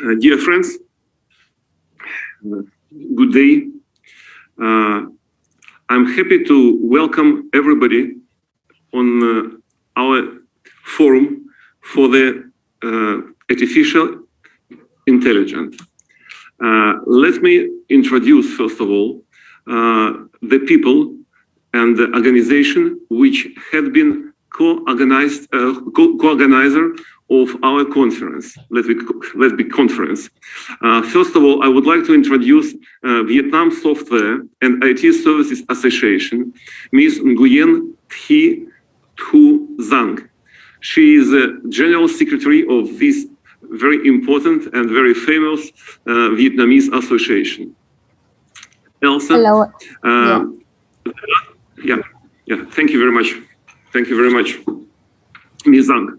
Dear friends, good day. I'm happy to welcome everybody on our forum for the artificial intelligence. Let me introduce, first of all, the people and the organization which had been co-organizer of our conference. Let's be conference. First of all, I would like to introduce Vietnam Software and IT Services Association, Ms. Nguyen Thi Thu Giang. She is the General Secretary of this very important and very famous Vietnamese association. Elsa. Hello. Yeah. Thank you very much. Thank you very much, Ms. Zhang.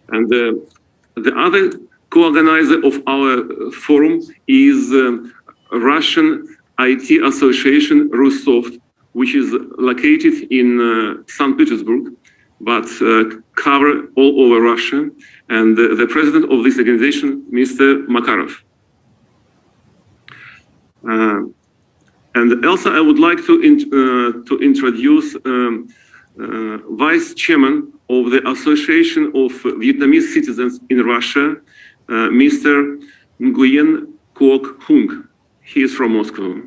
And the other co-organizer of our forum is Russian IT Association Russoft, which is located in St. Petersburg, but cover all over Russia. And the president of this organization, Mr. Makarov. And also, I would like to introduce Vice Chairman of the Association of Vietnamese Citizens in Russia, Mr. Nguyen Quoc Hung. He is from Moscow.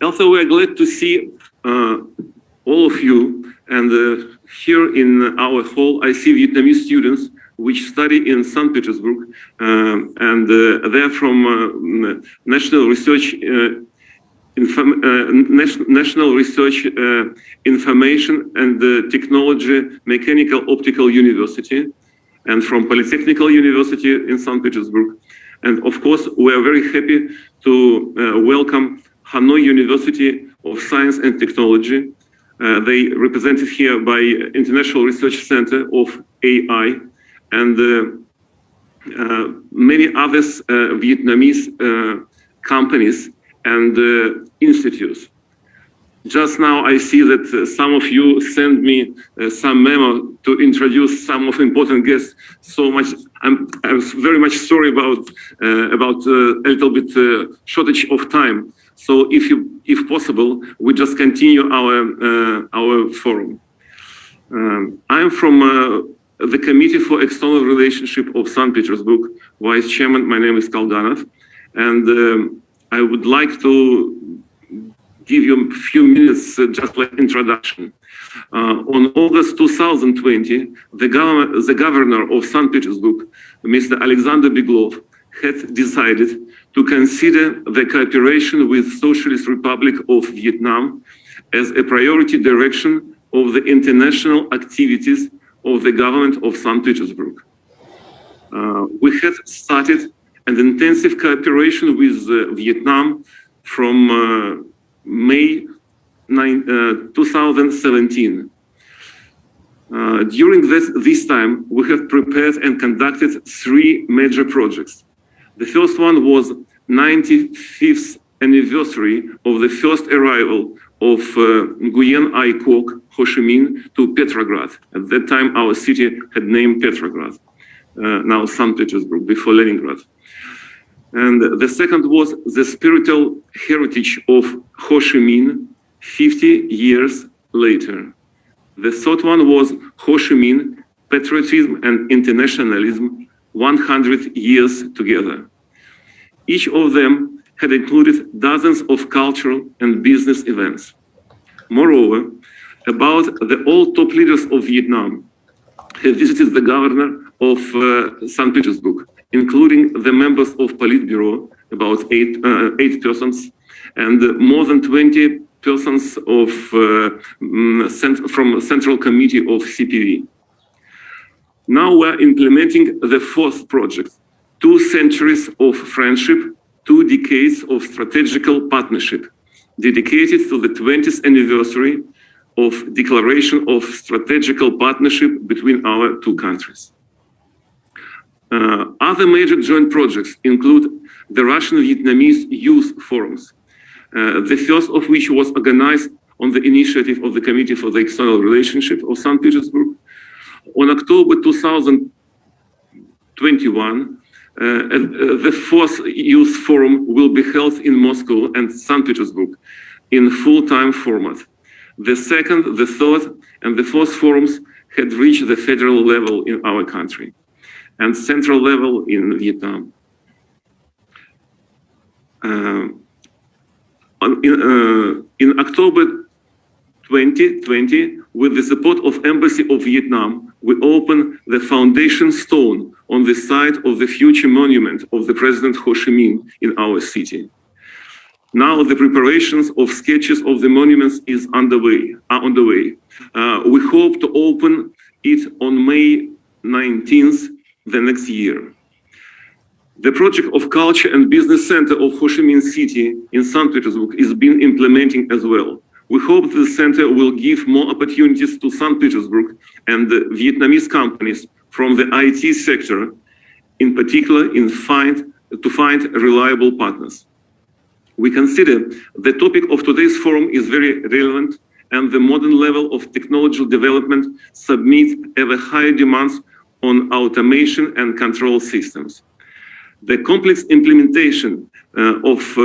Also, we are glad to see all of you. And here in our hall, I see Vietnamese students which study in St. Petersburg, and they're from National Research Information and Technology Mechanical Optical University, and from Polytechnical University in St. Petersburg. And of course, we are very happy to welcome Hanoi University of Science and Technology. They represented here by International Research Center of AI, and many other Vietnamese companies and institutes. Just now I see that some of you sent me some memo to introduce some of important guests. So much, I'm very much sorry about a little bit shortage of time. So if possible, we just continue our forum. I'm from the Committee for External Relationship of St. Petersburg, Vice Chairman. My name is Kalganov, and I would like to give you a few minutes just like introduction. On August 2020, the governor of St. Petersburg, Mr. Alexander Beglov, had decided to consider the cooperation with Socialist Republic of Vietnam as a priority direction of the international activities of the government of St. Petersburg. We had started an intensive cooperation with Vietnam from May 2017. During this time, we have prepared and conducted 3 major projects. The first one was 95th anniversary of the first arrival of Nguyen Ai Quoc Ho Chi Minh to Petrograd. At that time, our city had named Petrograd, now St. Petersburg, before Leningrad. And the second was the spiritual heritage of Ho Chi Minh 50 years later. The third one was Ho Chi Minh, patriotism and internationalism, 100 years together. Each of them had included dozens of cultural and business events. Moreover, about the all top leaders of Vietnam have visited the governor of St. Petersburg, including the members of Politburo, about eight persons, and more than 20 persons of from Central Committee of CPV. Now we're implementing the 4th project, 2 centuries of friendship, 2 decades of strategical partnership, dedicated to the 20th anniversary of Declaration of Strategical Partnership between our 2 countries. Other major joint projects include the Russian-Vietnamese Youth Forums, the first of which was organized on the initiative of the Committee for the External Relationship of St. Petersburg. On October 2000, 21, the fourth youth forum will be held in Moscow and St. Petersburg in full-time format. The second, the third, and the fourth forums had reached the federal level in our country and central level in Vietnam. In October 2020, with the support of Embassy of Vietnam, we opened the foundation stone on the site of the future monument of the President Ho Chi Minh in our city. Now the preparations of sketches of the monuments are on the way. We hope to open it on May 19th the next year. The project of Culture and Business Center of Ho Chi Minh City in St. Petersburg is being implementing as well. We hope the center will give more opportunities to St. Petersburg and the Vietnamese companies from the IT sector, in particular to find reliable partners. We consider the topic of today's forum is very relevant, and the modern level of technological development submits ever higher demands on automation and control systems. The complex implementation of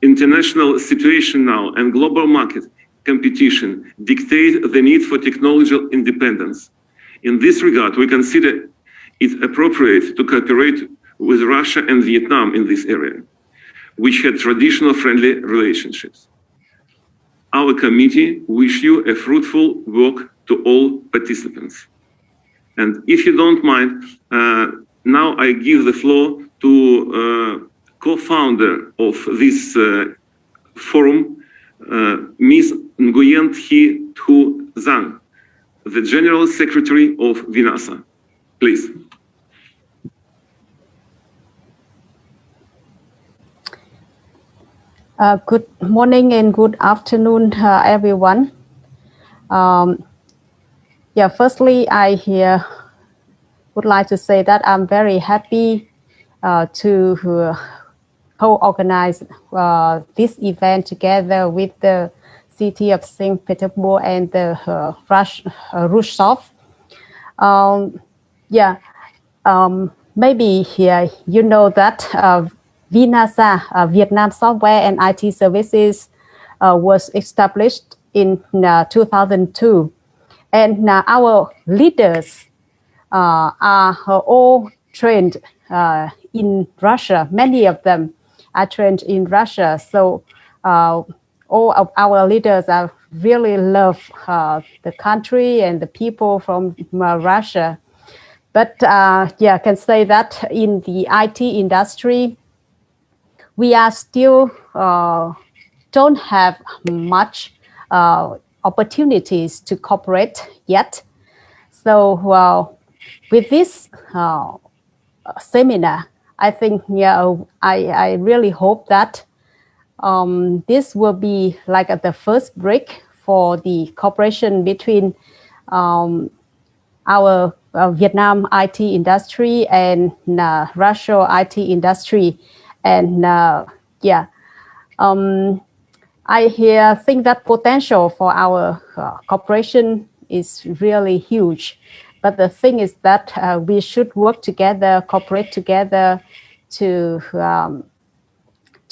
international situation now and global market competition dictate the need for technological independence. In this regard, we consider it appropriate to cooperate with Russia and Vietnam in this area, which had traditional friendly relationships. Our committee wish you a fruitful work to all participants. And if you don't mind, now I give the floor to co-founder of this forum, Ms. Nguyen Thi Thu Zhang, the General Secretary of VINASA. Please. Good morning and good afternoon, everyone. Firstly, I would like to say that I'm very happy to co-organize this event together with the city of St. Petersburg and the Rusov. Maybe you know that VINASA, Vietnam Software and IT Services, was established in 2002. And our leaders are all trained in Russia. Many of them are trained in Russia. So all of our leaders really love the country and the people from Russia. But I can say that in the IT industry, we are still don't have much opportunities to cooperate yet. So with this seminar, I think I really hope that this will be like the first break for the cooperation between our Vietnam IT industry and Russia IT industry. And I think that potential for our cooperation is really huge. But the thing is that we should work together, cooperate together to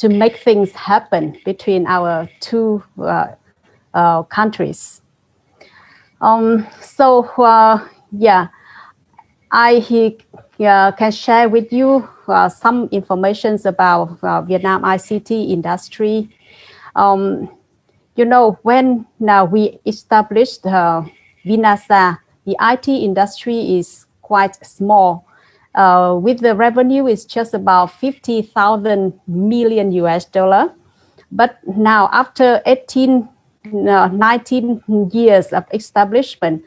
make things happen between our two countries. I can share with you some information about Vietnam ICT industry. When we established VINASA, the IT industry is quite small. With the revenue, it's just about 50,000 million US dollar. But now, after 19 years of establishment,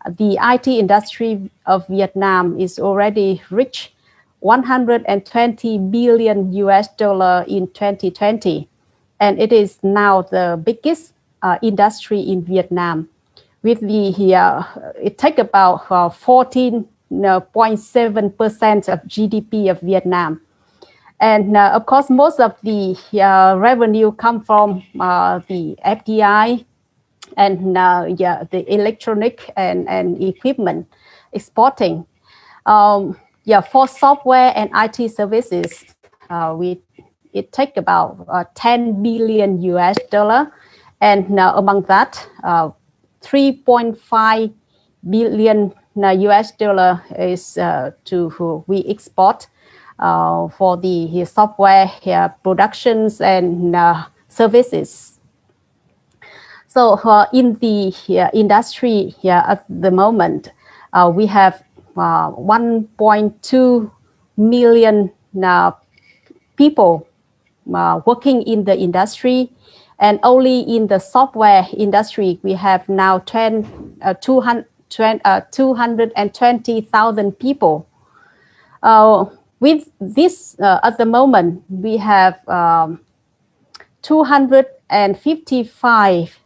the IT industry of Vietnam is already reached 120 billion US dollar in 2020. And it is now the biggest industry in Vietnam. With the it takes about 14.7% of GDP of Vietnam. And of course, most of the revenue come from the FDI and the electronic and equipment exporting. yeah, for software and IT services, it take about 10 billion US dollar, and among that, 3.5 billion US dollar is to we export for the software productions and services. So in the industry at the moment, we have 1.2 million people working in the industry, and only in the software industry we have now 220,000 people. With this, at the moment, we have 255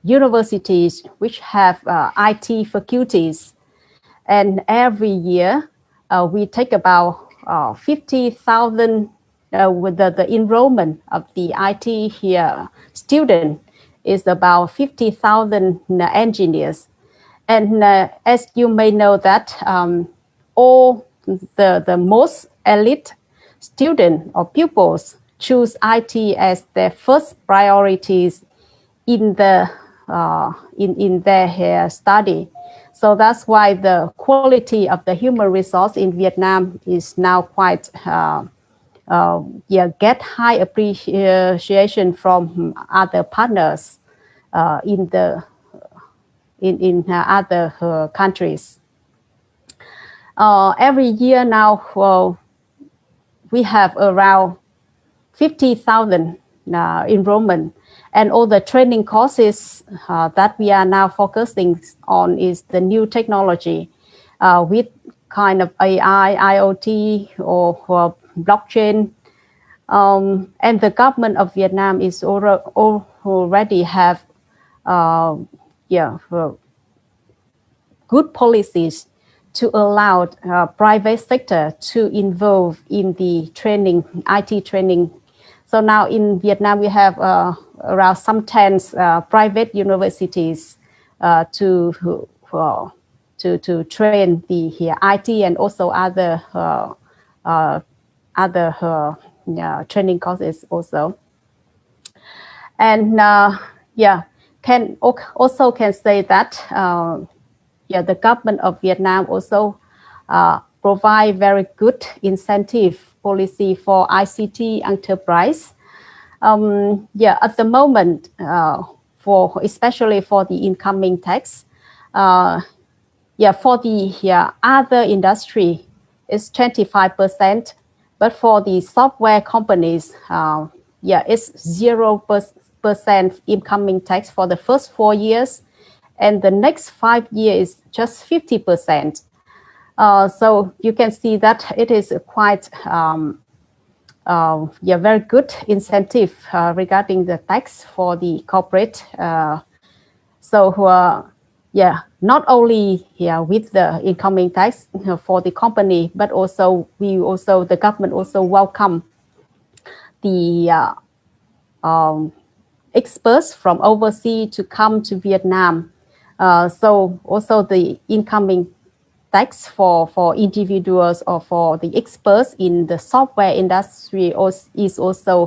universities which have IT faculties, and every year we take about 50,000 with the enrollment of the IT here student is about 50,000 engineers. And as you may know that all the most elite student or pupils choose IT as their first priorities in the in their study. So that's why the quality of the human resource in Vietnam is now quite get high appreciation from other partners in other countries. Every year now, we have around 50,000 enrollment, and all the training courses that we are now focusing on is the new technology with kind of AI, IoT, or blockchain. And the government of Vietnam is already have good policies to allow private sector to involve in the training, IT training. So now in Vietnam, we have around some 10 private universities to train the IT and also other training courses also. And can say that the government of Vietnam also provide very good incentive policy for ICT enterprise. At the moment, especially for the incoming tax, for the other industry, it's 25%, but for the software companies, it's 0% incoming tax for the first 4 years, and the next 5 years is just 50%. So you can see that it is quite very good incentive regarding the tax for the corporate. Not only with the incoming tax for the company, but also the government also welcome the experts from overseas to come to Vietnam. So also the incoming tax for individuals or for the experts in the software industry is also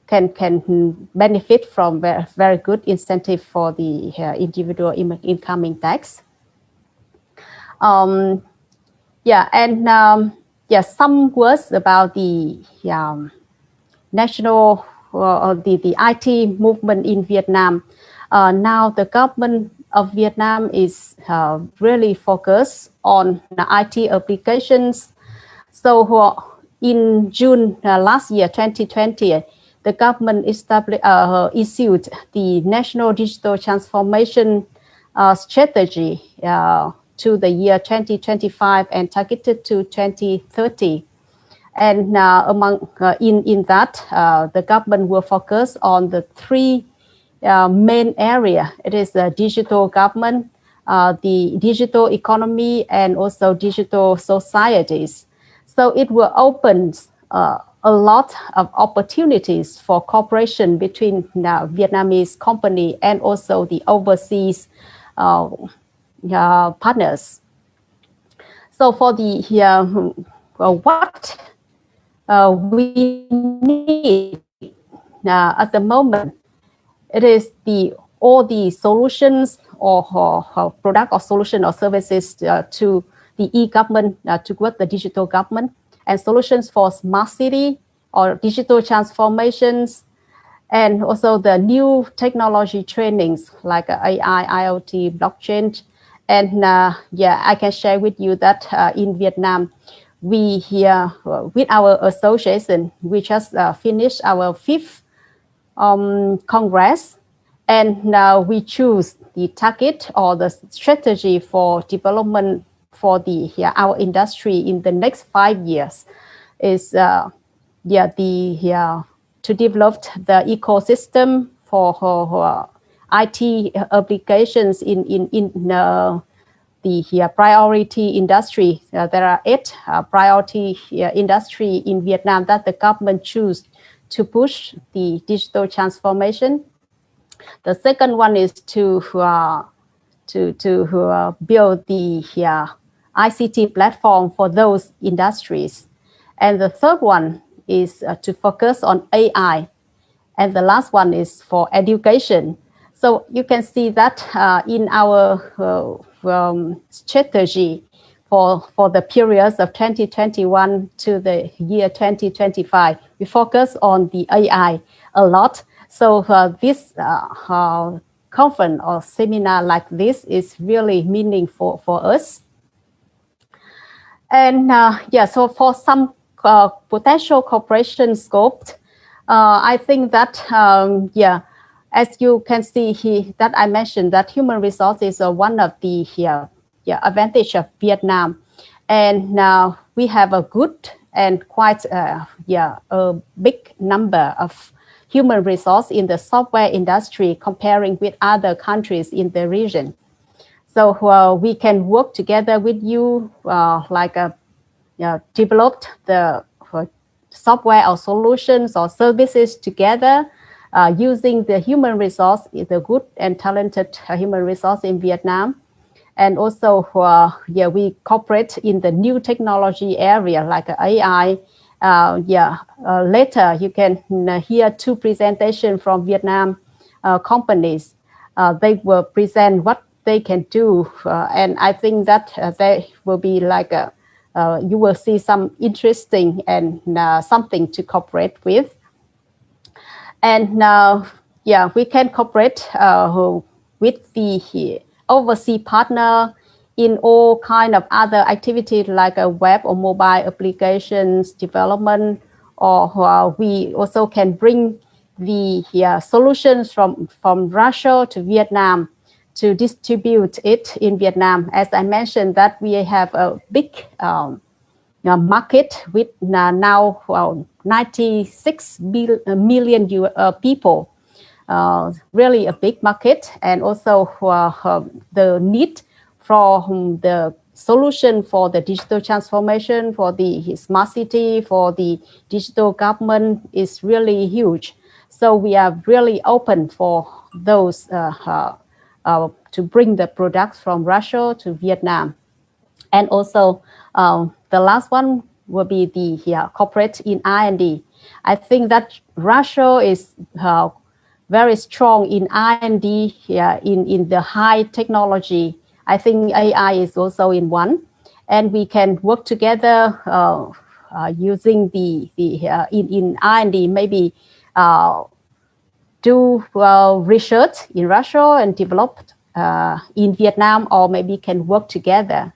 can benefit from very good incentive for the individual incoming tax. Some words about the national the IT movement in Vietnam. Now the government of Vietnam is really focused on the IT applications. So in June last year, 2020, the government issued the National Digital Transformation Strategy to the year 2025 and targeted to 2030. And in that, the government will focus on the three main area. It is the digital government, the digital economy, and also digital societies. So it will open a lot of opportunities for cooperation between Vietnamese company and also the overseas partners. So for the what we need at the moment, it is all the solutions or product or solution or services to the e-government, towards the digital government, and solutions for smart city or digital transformations, and also the new technology trainings like AI, IoT, blockchain. And I can share with you that in Vietnam, we here with our association, we just finished our 5th Congress, and now we choose the target or the strategy for development for our industry in the next 5 years is to develop the ecosystem for IT applications in the priority industry. There are 8 priority industry in Vietnam that the government choose to push the digital transformation. The second one is to build the ICT platform for those industries. And the third one is to focus on AI. And the last one is for education. So you can see that in our strategy for the periods of 2021 to the year 2025, we focus on the AI a lot. So this conference or seminar like this is really meaningful for us. And so for some potential cooperation scope, I think that, as you can see here, that I mentioned that human resources are one of the advantage of Vietnam. And now we have a good and quite a big number of human resource in the software industry comparing with other countries in the region. So we can work together with you, develop the software or solutions or services together using the human resource, the good and talented human resource in Vietnam. And also, we cooperate in the new technology area like AI. Later you can hear 2 presentations from Vietnam companies. They will present what they can do, and I think that they will be like you will see some interesting and something to cooperate with. And we can cooperate with the overseas partner in all kind of other activities like a web or mobile applications development, or we also can bring the solutions from Russia to Vietnam to distribute it in Vietnam. As I mentioned that we have a big market with now 96 million people, really a big market, and also the need for the solution for the digital transformation, for the smart city, for the digital government is really huge. So we are really open for those to bring the products from Russia to Vietnam. And also the last one will be the corporate in R&D. I think that Russia is very strong in R&D in the high technology. I think AI is also in one, and we can work together using the in R&D, maybe do research in Russia and develop in Vietnam, or maybe can work together.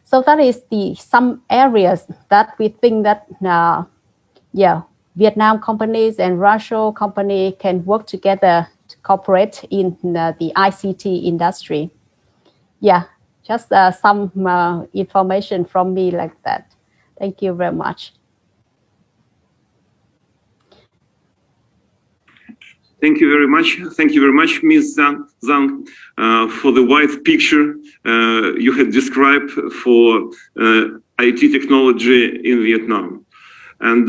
So that is some areas that we think that Vietnam companies and Russia company can work together to cooperate in the ICT industry. Just some information from me like that. Thank you very much. Thank you very much. Thank you very much, Ms. Zhang, for the wide picture you had described for IT technology in Vietnam. And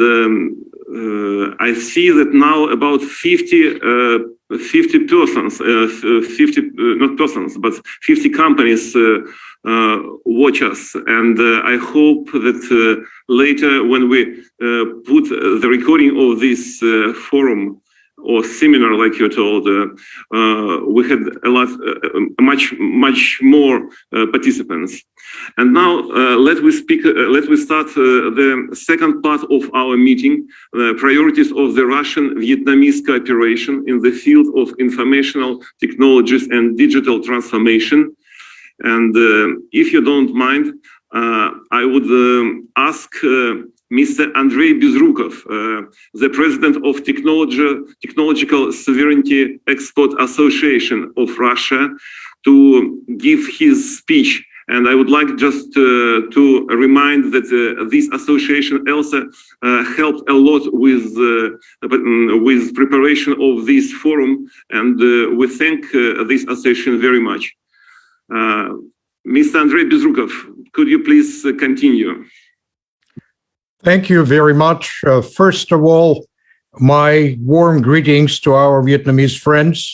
I see that now about 50 50 persons, 50 not persons, but 50 companies watch us, and I hope that later, when we put the recording of this forum or seminar, like you told, we had a lot, much more participants. And now let we start the second part of our meeting, priorities of the Russian-Vietnamese cooperation in the field of informational technologies and digital transformation. And if you don't mind, I would ask Mr. Andrei Bezrukov, the president of Technological Sovereignty Export Association of Russia, to give his speech. And I would like just to remind that this association also helped a lot with preparation of this forum, and we thank this association very much. Mr. Andrei Bezrukov, could you please continue? Thank you very much. First of all, my warm greetings to our Vietnamese friends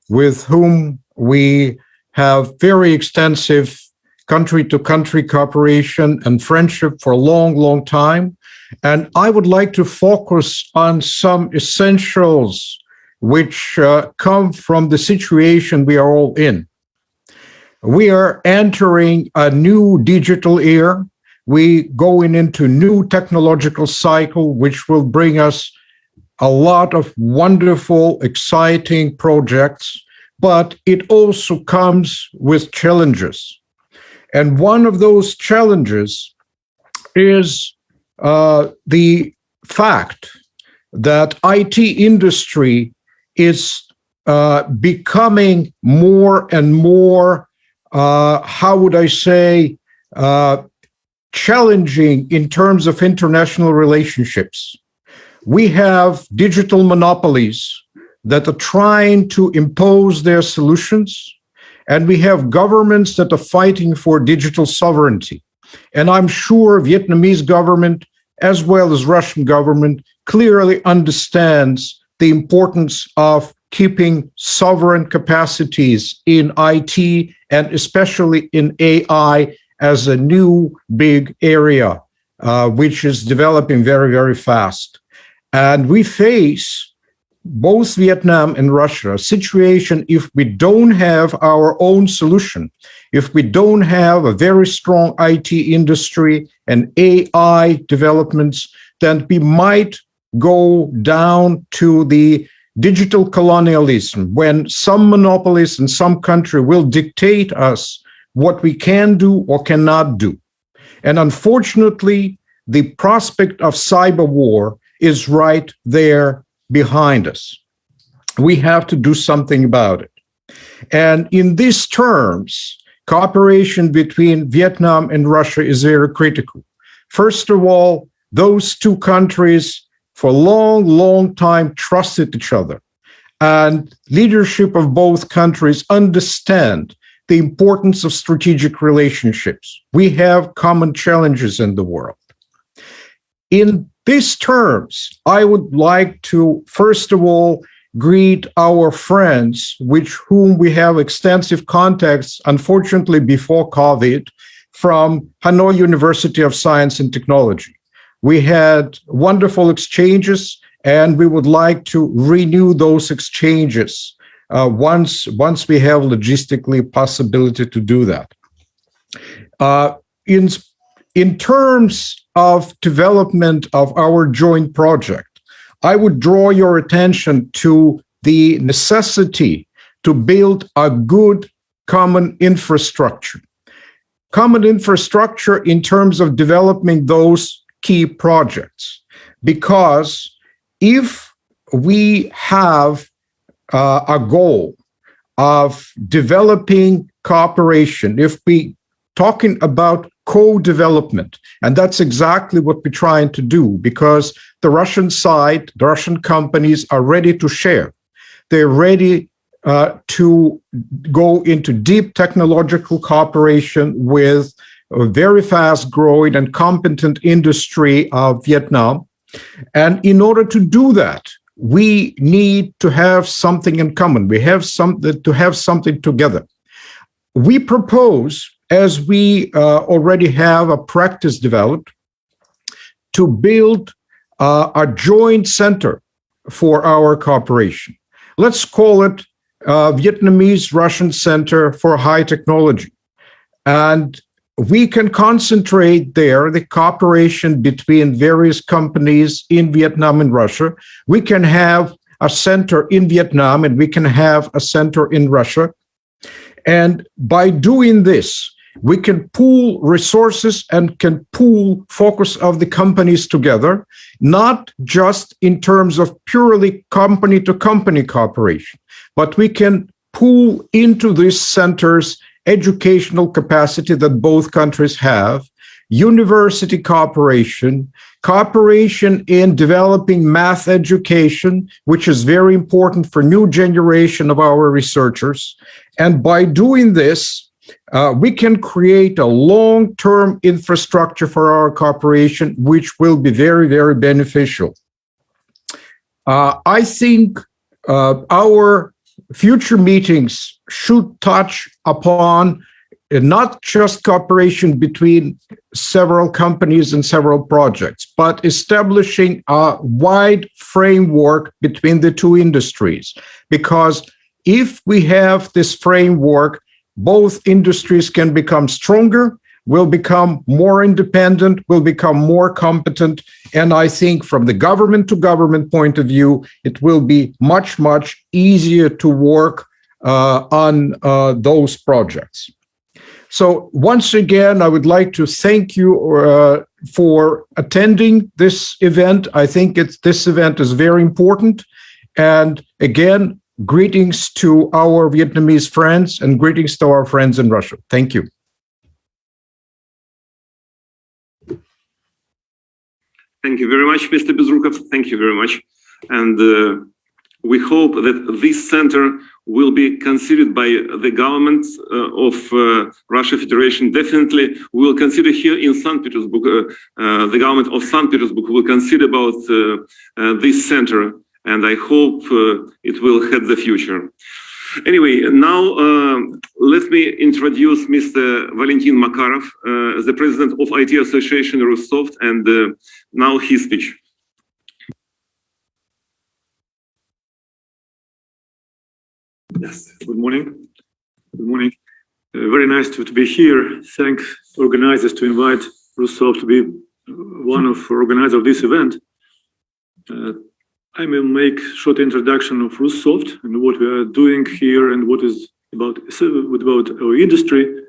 with whom we have very extensive country-to-country cooperation and friendship for a long, long time. And I would like to focus on some essentials which come from the situation we are all in. We are entering a new digital era. We going into new technological cycle, which will bring us a lot of wonderful, exciting projects, but it also comes with challenges. And one of those challenges is the fact that IT industry is becoming more and more, how would I say, challenging in terms of international relationships. We have digital monopolies that are trying to impose their solutions, and we have governments that are fighting for digital sovereignty. And I'm sure Vietnamese government, as well as Russian government, clearly understands the importance of keeping sovereign capacities in IT and especially in AI as a new big area, which is developing very, very fast. And we face, both Vietnam and Russia, a situation if we don't have our own solution, if we don't have a very strong IT industry and AI developments, then we might go down to the digital colonialism, when some monopolies in some country will dictate us what we can do or cannot do. And unfortunately, the prospect of cyber war is right there behind us. We have to do something about it. And in these terms, cooperation between Vietnam and Russia is very critical. First of all, those two countries for a long, long time trusted each other. And leadership of both countries understand the importance of strategic relationships. We have common challenges in the world. In these terms, I would like to, first of all, greet our friends with whom we have extensive contacts, unfortunately before COVID, from Hanoi University of Science and Technology. We had wonderful exchanges, and we would like to renew those exchanges once we have logistically possibility to do that. In terms of development of our joint project, I would draw your attention to the necessity to build a good common infrastructure. Common infrastructure in terms of developing those key projects. Because if we have a goal of developing cooperation, if we talking about co-development, and that's exactly what we're trying to do, because the Russian side, the Russian companies are ready to share. They're ready to go into deep technological cooperation with a very fast growing and competent industry of Vietnam. And in order to do that, we need to have something in common. We have to have something together. We propose, as we already have a practice developed, to build a joint center for our cooperation. Let's call it Vietnamese-Russian Center for High Technology. And we can concentrate there the cooperation between various companies in Vietnam and Russia. We can have a center in Vietnam and we can have a center in Russia. And by doing this, we can pool resources and can pool focus of the companies together, not just in terms of purely company-to-company cooperation, but we can pool into these centers educational capacity that both countries have, university cooperation, cooperation in developing math education, which is very important for new generation of our researchers. And by doing this, we can create a long-term infrastructure for our cooperation, which will be very, very beneficial. I think our future meetings should touch upon not just cooperation between several companies and several projects, but establishing a wide framework between the two industries. Because if we have this framework, both industries can become stronger, will become more independent, will become more competent. And I think from the government to government point of view, it will be much, much easier to work on those projects. So once again, I would like to thank you for attending this event. I think this event is very important. And again, greetings to our Vietnamese friends and greetings to our friends in Russia. Thank you. Thank you very much, Mr. Bezrukov. Thank you very much. And we hope that this center will be considered by the government of Russia Federation. Definitely, we will consider here in St. Petersburg, the government of St. Petersburg will consider about this center, and I hope it will have the future. Anyway, now let me introduce Mr. Valentin Makarov, the president of IT Association Russoft, and now his speech. Yes, good morning. Good morning. Very nice to be here. Thanks organizers to invite Russoft to be one of organizers of this event. I will make short introduction of Russoft and what we are doing here and what is about our industry,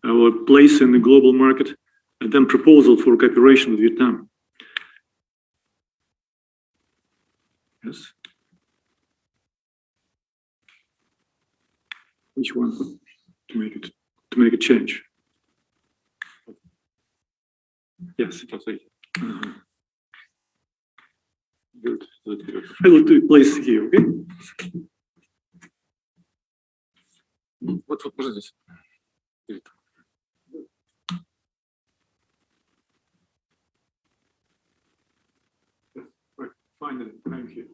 our place in the global market, and then proposal for cooperation with Vietnam. Yes. Which one to make a change? Yes. Good. I will do place here, okay? Вот можно здесь. Fine, thank you.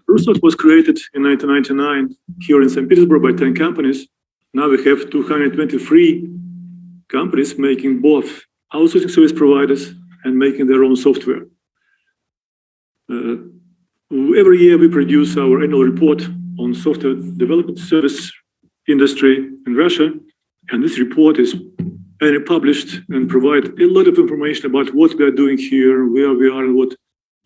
Russoft was created in 1999 here in St. Petersburg by 10 companies. Now we have 223 companies making both outsourcing service providers and making their own software. Every year we produce our annual report on software development service industry in Russia, and this report is published and provide a lot of information about what we are doing here, where we are, and what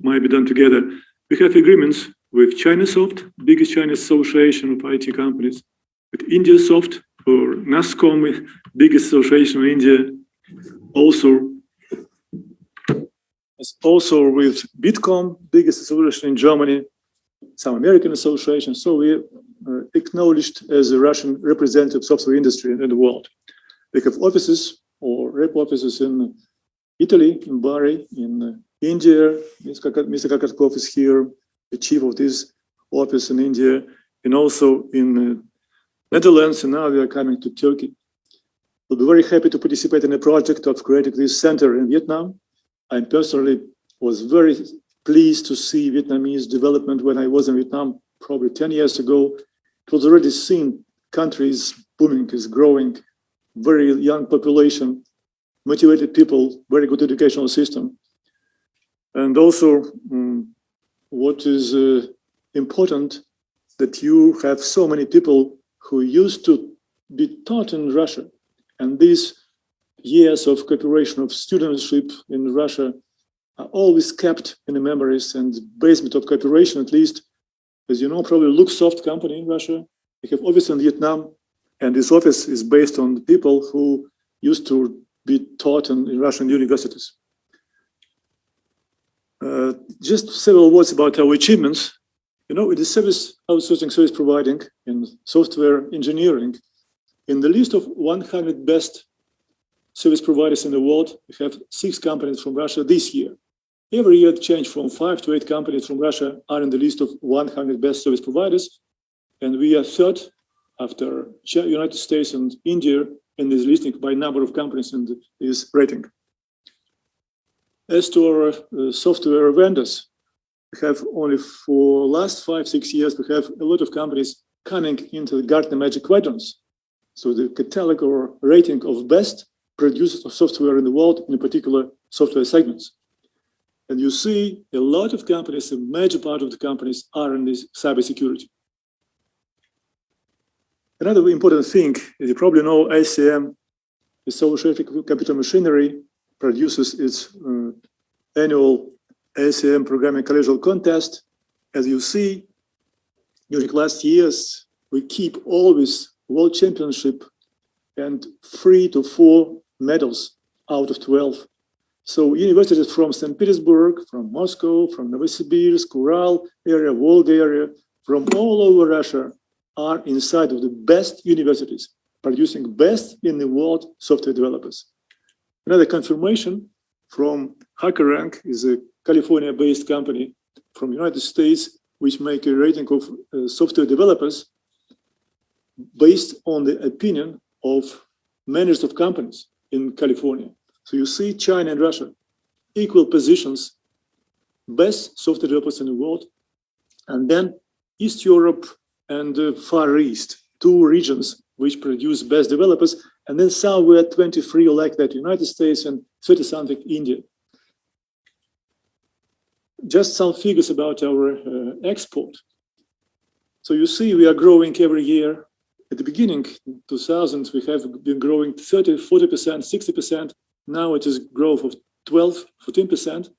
might be done together. We have agreements with Chinasoft, biggest Chinese association of IT companies, with IndiaSoft or NASCOM, biggest association in India, also with Bitkom, biggest association in Germany, some American associations. So we are acknowledged as a Russian representative software industry in the world. They have offices or rep offices in Italy, in Bari, in India. Mr. Kakarkov is here, the chief of this office in India, and also in Netherlands, and now we are coming to Turkey. will be very happy to participate in a project of creating this center in Vietnam. I personally was very pleased to see Vietnamese development when I was in Vietnam probably 10 years ago. It was already seen countries booming, is growing, very young population, motivated people, very good educational system. And also what is important, that you have so many people who used to be taught in Russia. And these years of cooperation of studentship in Russia are always kept in the memories and basement of cooperation, at least. As you know, probably Luxoft company in Russia. We have office in Vietnam, and this office is based on the people who used to be taught in Russian universities. Just several words about our achievements. You know, it is service outsourcing, service providing in software engineering. In the list of 100 best service providers in the world, we have 6 companies from Russia this year. Every year it changed from 5 to 8 companies from Russia are in the list of 100 best service providers. And we are third after United States and India in this listing by number of companies in this rating. As to our software vendors, we have only for last 5-6 years, we have a lot of companies coming into the Gartner Magic Quadrants. So the catalog or rating of best producers of software in the world in particular software segments. And you see a lot of companies, a major part of the companies are in this cybersecurity. Another important thing, as you probably know, ICM, the Social Computer Machinery, produces its annual ICM Programming Collegial Contest. As you see, during last years, we keep always World Championship and 3 to 4 medals out of 12. So universities from St. Petersburg, from Moscow, from Novosibirsk, Ural area, Volga area, from all over Russia are inside of the best universities, producing best in the world software developers. Another confirmation from HackerRank is a California-based company from the United States, which make a rating of software developers based on the opinion of managers of companies in California. So you see China and Russia, equal positions, best software developers in the world, and then East Europe and Far East, 2 regions which produce best developers, and then somewhere 23 like that, United States, and 30-something India. Just some figures about our export. So you see we are growing every year. At the beginning, 2000, we have been growing 30, 40%, 60%. Now it is growth of 12, 14%.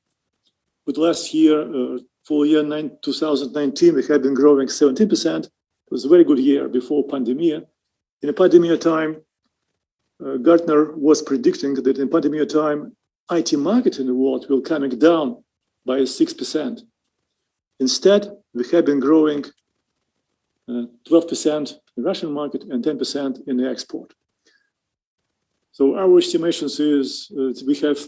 But last year, for year 2019, we have been growing 17%. It was a very good year before pandemic. In the pandemic time, Gartner was predicting that in pandemic time, IT market in the world will coming down by 6%. Instead, we have been growing 12% in the Russian market and 10% in the export. So our estimations is we have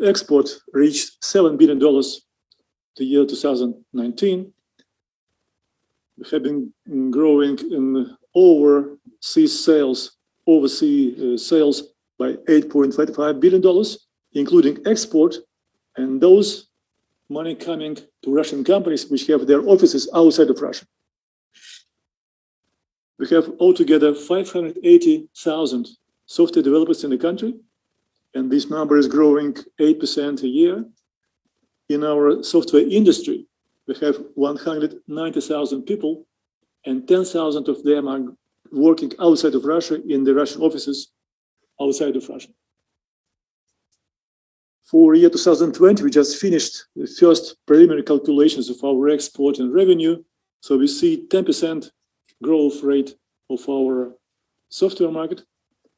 export reached $7 billion the year 2019. We have been growing in overseas sales by $8.55 billion, including export, and those money coming to Russian companies which have their offices outside of Russia. We have altogether 580,000 software developers in the country, and this number is growing 8% a year. In our software industry, we have 190,000 people, and 10,000 of them are working outside of Russia in the Russian offices outside of Russia. For year 2020, we just finished the first preliminary calculations of our export and revenue. So we see 10% growth rate of our software market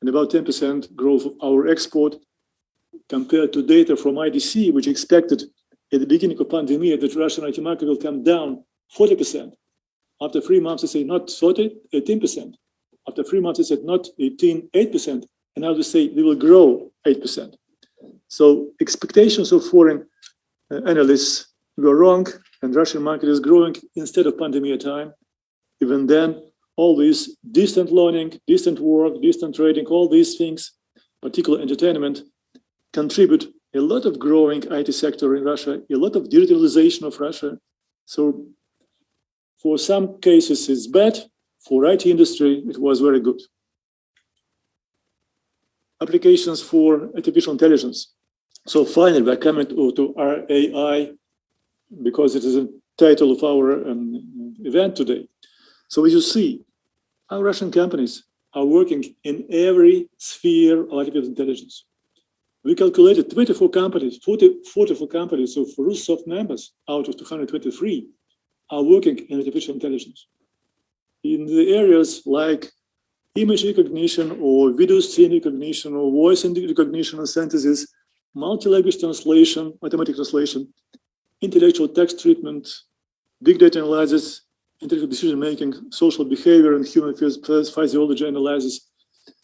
and about 10% growth of our export compared to data from IDC, which expected at the beginning of pandemic that Russian IT market will come down 40%. After 3 months, they say not 40, 18%. After 3 months, they said not 18, 8%. And now they say they will grow 8%. So expectations of foreign analysts were wrong, and Russian market is growing instead of pandemic time. Even then, all these distant learning, distant work, distant trading, all these things, particularly entertainment, contribute a lot of growing IT sector in Russia, a lot of digitalization of Russia. So for some cases it's bad, for IT industry it was very good. Applications for artificial intelligence. So finally we're coming to RAI, because it is a title of our event today. So as you see, our Russian companies are working in every sphere of artificial intelligence. We calculated 24 companies, 44 companies of Russoft members out of 223 are working in artificial intelligence. In the areas like image recognition or video stream recognition or voice recognition and synthesis, multi-language translation, automatic translation, intellectual text treatment, big data analysis, intellectual decision-making, social behavior and human physiology analysis.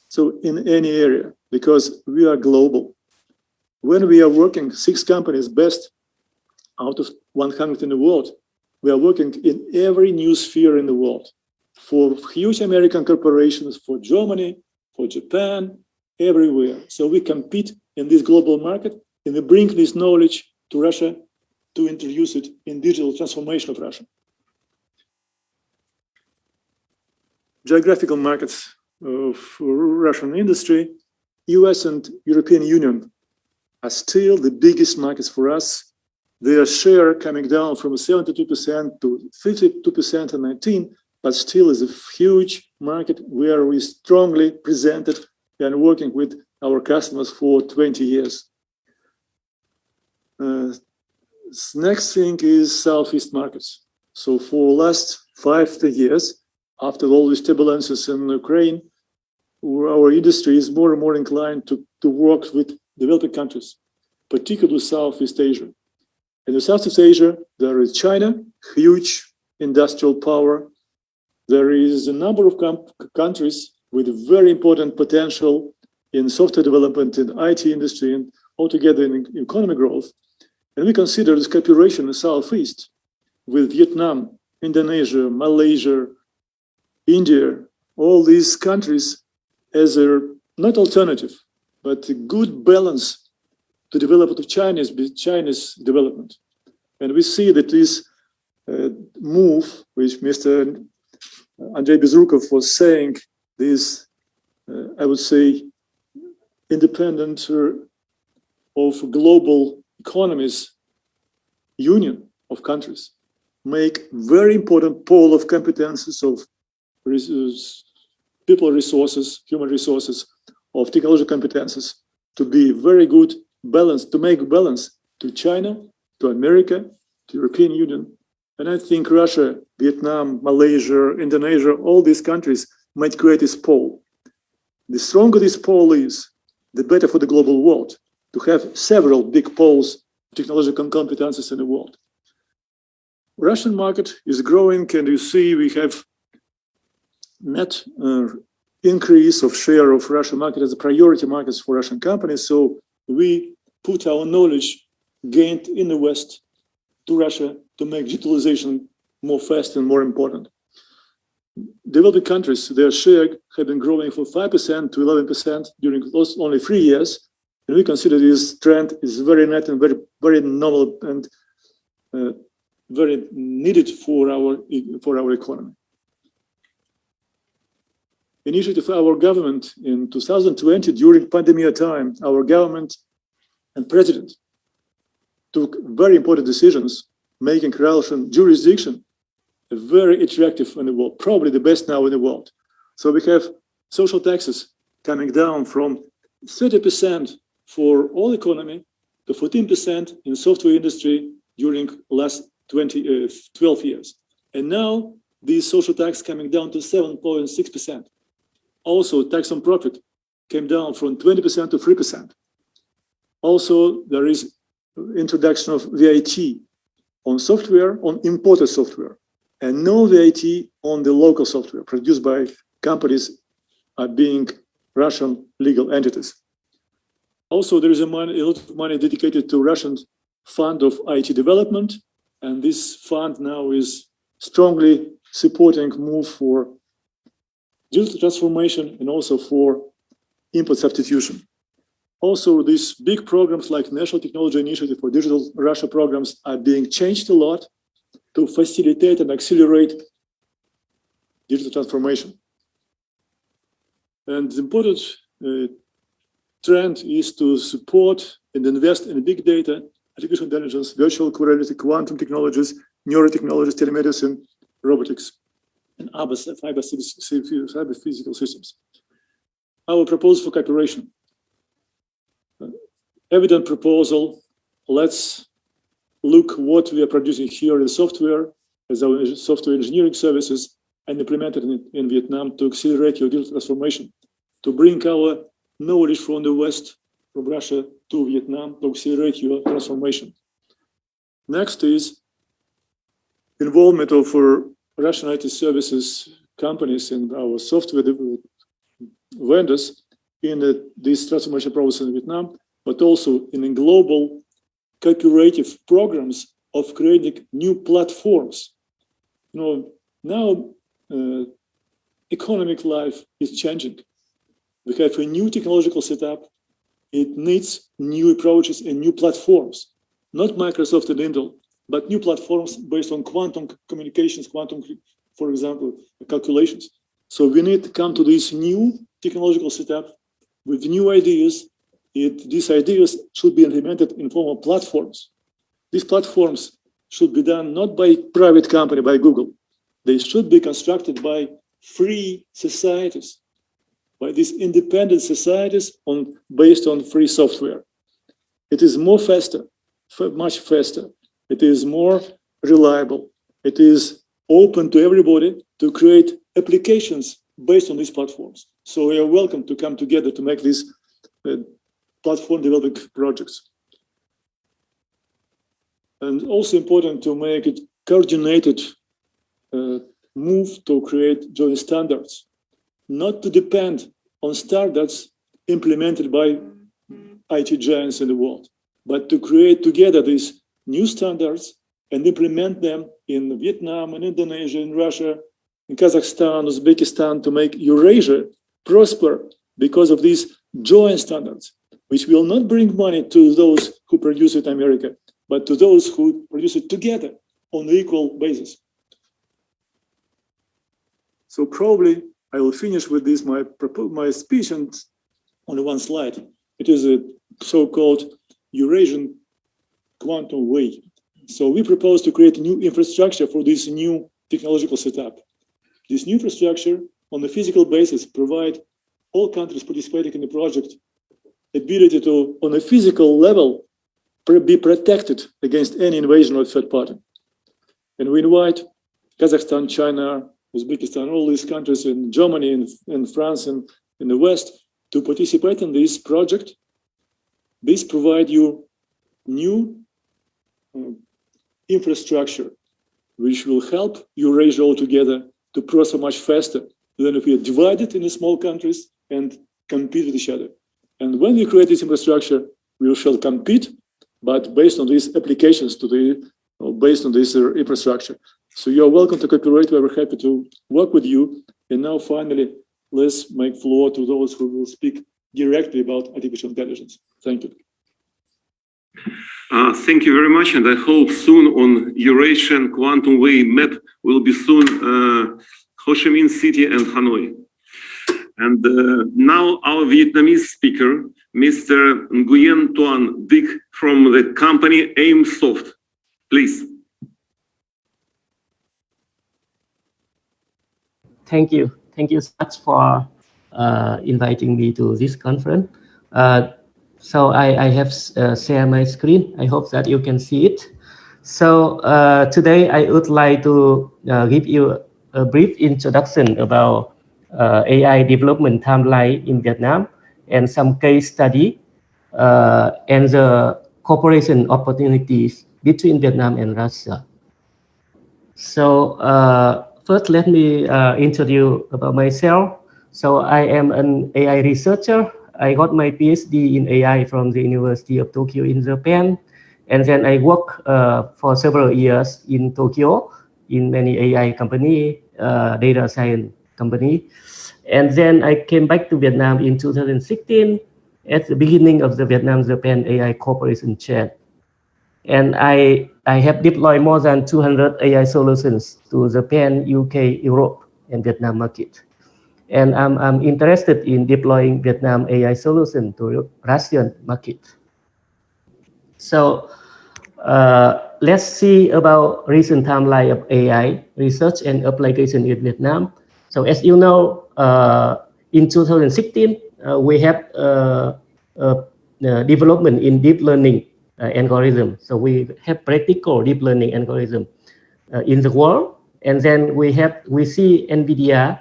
So in any area, because we are global. When we are working 6 companies best out of 100 in the world, we are working in every new sphere in the world. For huge American corporations, for Germany, for Japan, everywhere. So we compete in this global market and we bring this knowledge to Russia to introduce it in digital transformation of Russia. Geographical markets of Russian industry, US and European Union are still the biggest markets for us. Their share coming down from 72% to 52% in 19, but still is a huge market where we strongly presented and working with our customers for 20 years. Next thing is Southeast markets. So for last 5 years, after all these turbulences in Ukraine, our industry is more and more inclined to work with developing countries, particularly Southeast Asia. In the Southeast Asia, there is China, huge industrial power. There is a number of countries with very important potential in software development, in IT industry, and altogether in economic growth. And we consider this cooperation in the Southeast with Vietnam, Indonesia, Malaysia, India, all these countries as a not alternative, but a good balance to develop of China's development. And we see that this move, which Mr. Andrei Bezrukov was saying, this, I would say, independent of global economies, union of countries, make very important pool of competences of people resources, human resources, of technological competences to be very good balance, to make balance to China, to America, to European Union. And I think Russia, Vietnam, Malaysia, Indonesia, all these countries might create this pole. The stronger this pole is, the better for the global world, to have several big poles, technological competences in the world. Russian market is growing, and you see we have net increase of share of Russian market as a priority markets for Russian companies. So we put our knowledge gained in the West to Russia to make digitalization more fast and more important. Developing countries, their share have been growing from 5% to 11% during those only 3 years. And we consider this trend is very net and very normal and very needed for our economy. Initiative of our government in 2020, during pandemic time, our government and president took very important decisions, making Russian jurisdiction very attractive in the world, probably the best now in the world. So we have social taxes coming down from 30% for all economy to 14% in software industry during last 12 years. And now these social tax coming down to 7.6%. Also, tax on profit came down from 20% to 3%. Also, there is introduction of VAT on software, on imported software, and no VAT on the local software produced by companies being Russian legal entities. Also, there is a lot of money dedicated to Russian fund of IT development, and this fund now is strongly supporting move for digital transformation and also for input substitution. Also, these big programs like National Technology Initiative for Digital Russia programs are being changed a lot to facilitate and accelerate digital transformation. And the important trend is to support and invest in big data, artificial intelligence, virtual reality, quantum technologies, neurotechnologies, telemedicine, robotics, and other cyber physical systems. Our proposal for cooperation. Evident proposal. Let's look what we are producing here in software as our software engineering services and implement it in Vietnam to accelerate your digital transformation, to bring our knowledge from the West, from Russia to Vietnam, to accelerate your transformation. Next is involvement of Russian IT services companies and our software vendors in this transformation process in Vietnam, but also in global cooperative programs of creating new platforms. You know, now economic life is changing. We have a new technological setup. It needs new approaches and new platforms, not Microsoft and Intel, but new platforms based on quantum communications, quantum, for example, calculations. So we need to come to this new technological setup with new ideas. These ideas should be implemented in form of platforms. These platforms should be done not by private company, by Google. They should be constructed by free societies, by these independent societies based on free software. It is more faster, much faster. It is more reliable. It is open to everybody to create applications based on these platforms. So we are welcome to come together to make these platform development projects. And also important to make it coordinated move to create joint standards, not to depend on standards implemented by IT giants in the world, but to create together these new standards and implement them in Vietnam and Indonesia and Russia, in Kazakhstan, Uzbekistan, to make Eurasia prosper because of these joint standards, which will not bring money to those who produce it in America, but to those who produce it together on an equal basis. So probably I will finish with this, my speech, and on one slide. It is a so-called Eurasian quantum way. So we propose to create a new infrastructure for this new technological setup. This new infrastructure on a physical basis provide all countries participating in the project ability to, on a physical level, be protected against any invasion of third party. And we invite Kazakhstan, China, Uzbekistan, all these countries in Germany and France and in the West to participate in this project. This provide you new infrastructure, which will help Eurasia all together to prosper much faster than if we are divided into small countries and compete with each other. And when we create this infrastructure, we shall compete, but based on these applications based on this infrastructure. So you are welcome to cooperate. We're happy to work with you. And now finally, let's make floor to those who will speak directly about artificial intelligence. Thank you. Thank you very much, and I hope soon on Eurasian Quantum Way map will be soon Ho Chi Minh City and Hanoi. And now our Vietnamese speaker, Mr. Nguyen Tuan Dic from the company AIMSoft. Please. Thank you. Thank you so much for inviting me to this conference. So I have shared my screen. I hope that you can see it. So today I would like to give you a brief introduction about AI development timeline in Vietnam and some case study and the cooperation opportunities between Vietnam and Russia. So first, let me introduce about myself. So I am an AI researcher. I got my PhD in AI from the University of Tokyo in Japan. And then I worked for several years in Tokyo in many AI company, data science company. And then I came back to Vietnam in 2016 at the beginning of the Vietnam-Japan AI Cooperation Chain. And I have deployed more than 200 AI solutions to Japan, UK, Europe, and Vietnam market. And I'm interested in deploying Vietnam AI solution to Russian market. So let's see about recent timeline of AI research and application in Vietnam. So as you know, in 2016, we have development in deep learning algorithm. So we have practical deep learning algorithm in the world. And then we see NVIDIA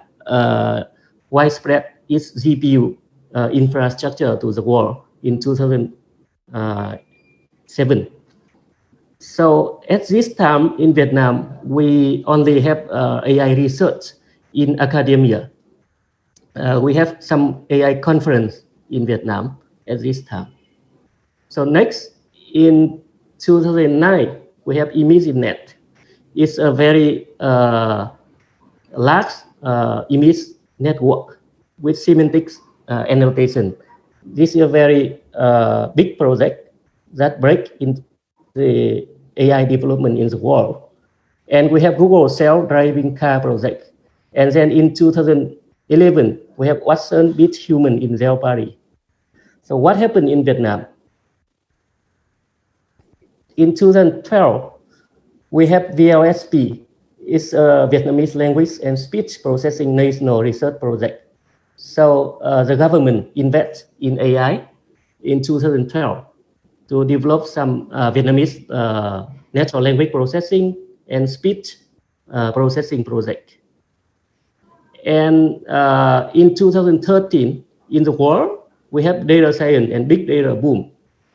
widespread its GPU infrastructure to the world in 2007. So at this time in Vietnam, we only have AI research in academia. We have some AI conference in Vietnam at this time. So next, in 2009, we have ImageNet. It's a very large image network with semantics annotation. This is a very big project that breaks in the AI development in the world. And we have Google self-driving car project. And then in 2011, we have Watson beat human in Zelpari. So what happened in Vietnam? In 2012, we have VLSP. It's a Vietnamese language and speech processing national research project. So the government invests in AI in 2012 to develop some Vietnamese natural language processing and speech processing project. And in 2013, in the world, we have data science and big data boom.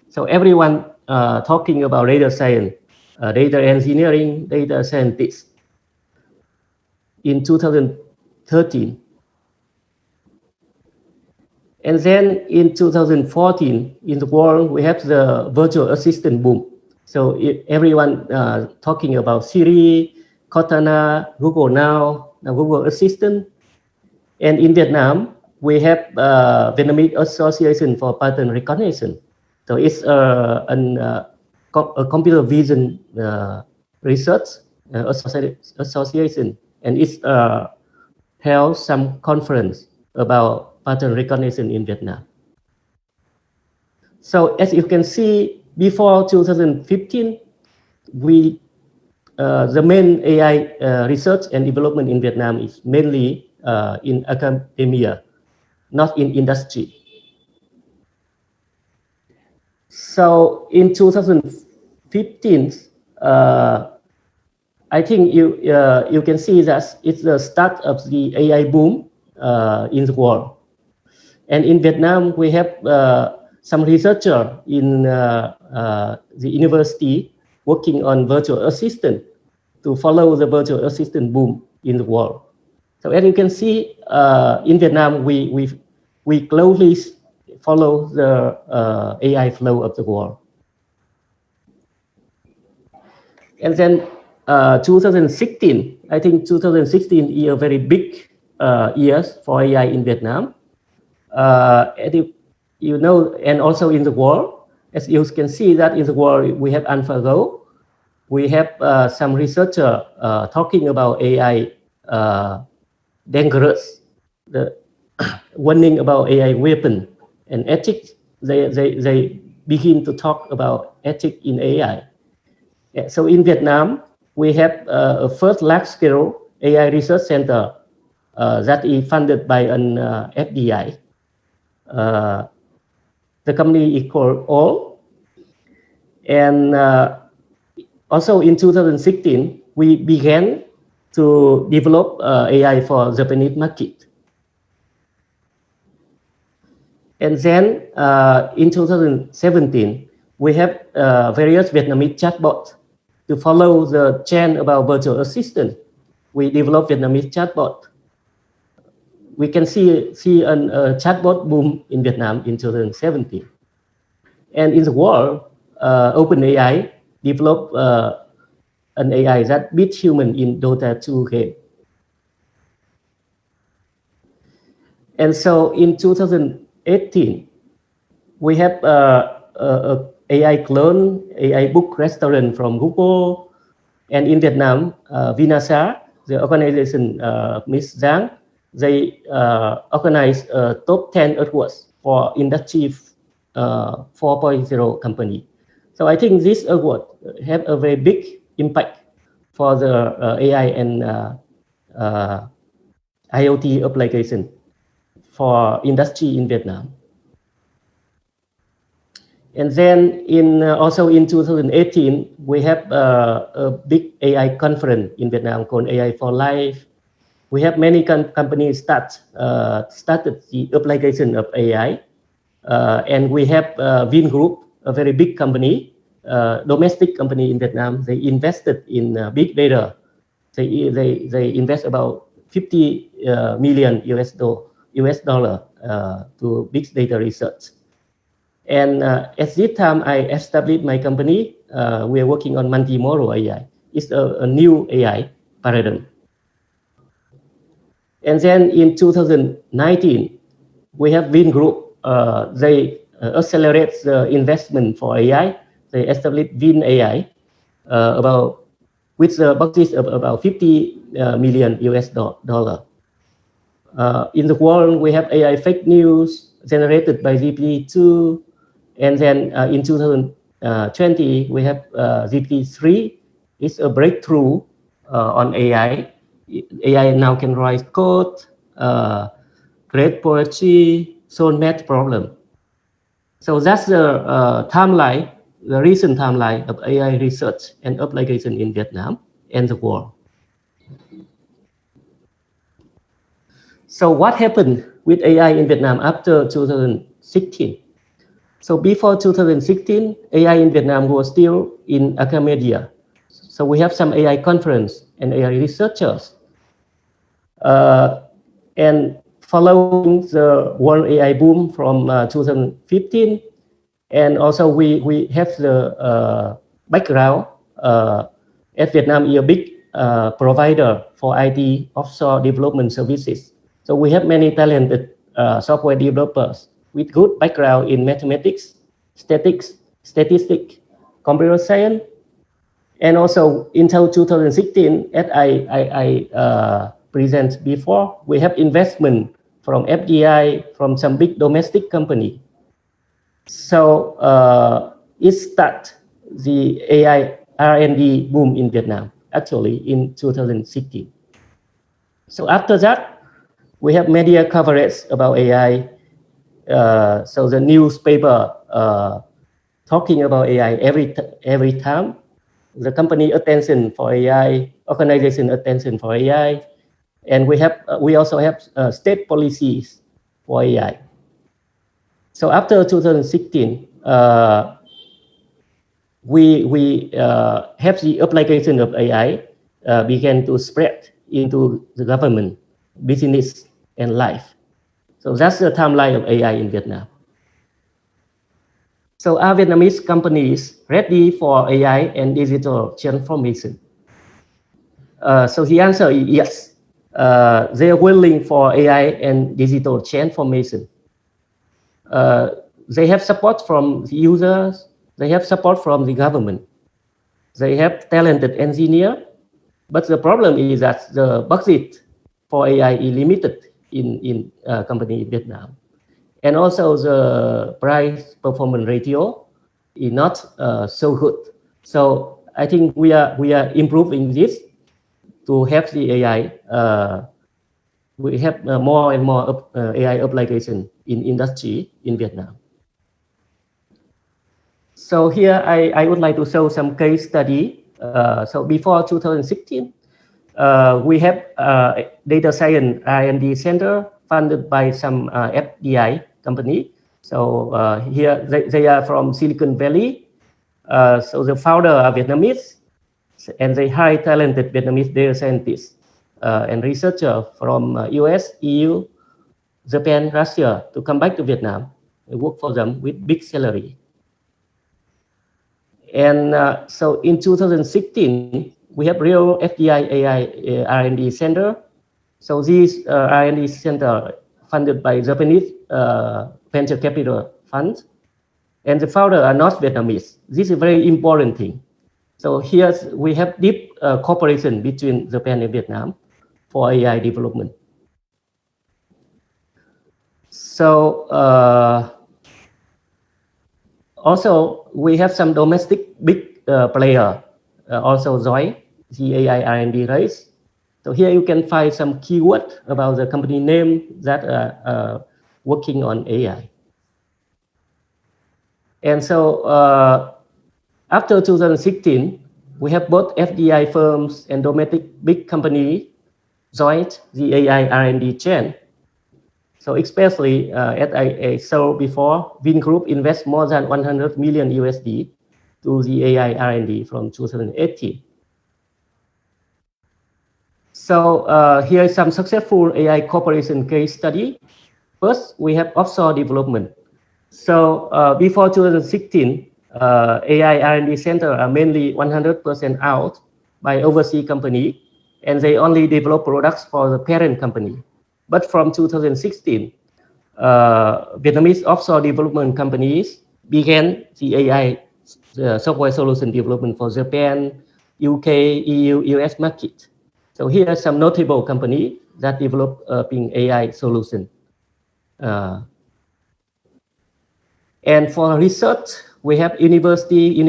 So everyone talking about data science, data engineering, data scientists. In 2013. And then in 2014, in the world, we have the virtual assistant boom. So everyone talking about Siri, Cortana, Google Now, Google Assistant. And in Vietnam, we have Vietnamese Association for Pattern Recognition. So it's a computer vision research association, and it's held some conference about pattern recognition in Vietnam. So as you can see, before 2015, the main AI research and development in Vietnam is mainly in academia, not in industry. So in 2015, I think you can see that it's the start of the AI boom in the world. And in Vietnam, we have some researcher in the university working on virtual assistant to follow the virtual assistant boom in the world. So as you can see, in Vietnam, we closely follow the AI flow of the world. And then 2016, I think 2016 is a very big year for AI in Vietnam. You know, and also in the world, as you can see that in the world, we have AlphaGo. We have some researcher talking about AI dangerous, the warning about AI weapon and ethics. They begin to talk about ethics in AI. So in Vietnam, we have a first large-scale AI research center that is funded by an FDI. The company is called All. And also in 2016, we began to develop AI for Japanese market. And then in 2017, we have various Vietnamese chatbots to follow the trend about virtual assistant. We developed Vietnamese chatbot. We can see a chatbot boom in Vietnam in 2017. And in the world, OpenAI developed an AI that beats human in Dota 2 game. And so in 2018, we have a AI clone, AI book restaurant from Google, and in Vietnam, Vinasar, the organization Miss Trang, they organized a top 10 awards for industry 4.0 company. So I think this award have a very big impact for the AI and IoT application for industry in Vietnam. And then also in 2018, we have a big AI conference in Vietnam called AI for Life. We have many companies started the application of AI. And we have Vingroup, a very big company, domestic company in Vietnam. They invested in big data. They invest about 50 million US dollar to big data research. And at this time, I established my company. We are working on multimodal AI. It's a new AI paradigm. And then in 2019, we have Vingroup. They accelerate the investment for AI. They established Vin AI with the budget of about 50 million US dollar. In the world, we have AI fake news generated by GPT-2. And then in 2020, we have GPT-3. It's a breakthrough on AI. AI now can write code, create poetry, solve math problem. So that's the timeline, the recent timeline of AI research and application in Vietnam and the world. So what happened with AI in Vietnam after 2016? So before 2016, AI in Vietnam was still in academia. So we have some AI conference and AI researchers. And following the world AI boom from 2015, and also we have the background at Vietnam is a big provider for IT offshore development services. So we have many talented software developers with good background in mathematics, statistics, computer science, and also until 2016, as I present before, we have investment from FDI, from some big domestic company. So it started the AI R&D boom in Vietnam, actually in 2016. So after that, we have media coverage about AI. So the newspaper talking about AI every time. The company attention for AI, organization attention for AI, and we also have state policies for AI. So after 2016, we have the application of AI began to spread into the government, business, and life. So that's the timeline of AI in Vietnam. So are Vietnamese companies ready for AI and digital transformation? So the answer is yes. They are willing for AI and digital transformation. They have support from the users. They have support from the government. They have talented engineers. But the problem is that the budget for AI is limited in company in Vietnam. And also the price performance ratio is not so good. So I think we are improving this to have the AI. We have more and more AI application in industry in Vietnam. So here I would like to show some case study. So before 2016, we have data science R&D center funded by some FDI company. So here they are from Silicon Valley. So the founder are Vietnamese, and they hire talented Vietnamese data scientists and researchers from US, EU, Japan, Russia to come back to Vietnam and work for them with big salary. And so in 2016, we have real FDI AI R&D center. So this R&D center funded by Japanese venture capital funds, and the founders are not Vietnamese. This is a very important thing. So here we have deep cooperation between Japan and Vietnam for AI development. So also we have some domestic big player also join the AI R&D race. So here you can find some keyword about the company name that are working on AI. And so after 2016, we have both FDI firms and domestic big companies joined the AI R&D chain. So especially, as I saw before, Vingroup invest more than 100 million USD to the AI R&D from 2018. So here is some successful AI cooperation case study. First, we have offshore development. So before 2016, AI R&D center are mainly 100% out by overseas company, and they only develop products for the parent company. But from 2016, Vietnamese offshore development companies began the AI software solution development for Japan, UK, EU, US market. So here are some notable companies that developing AI solution. And for research, we have university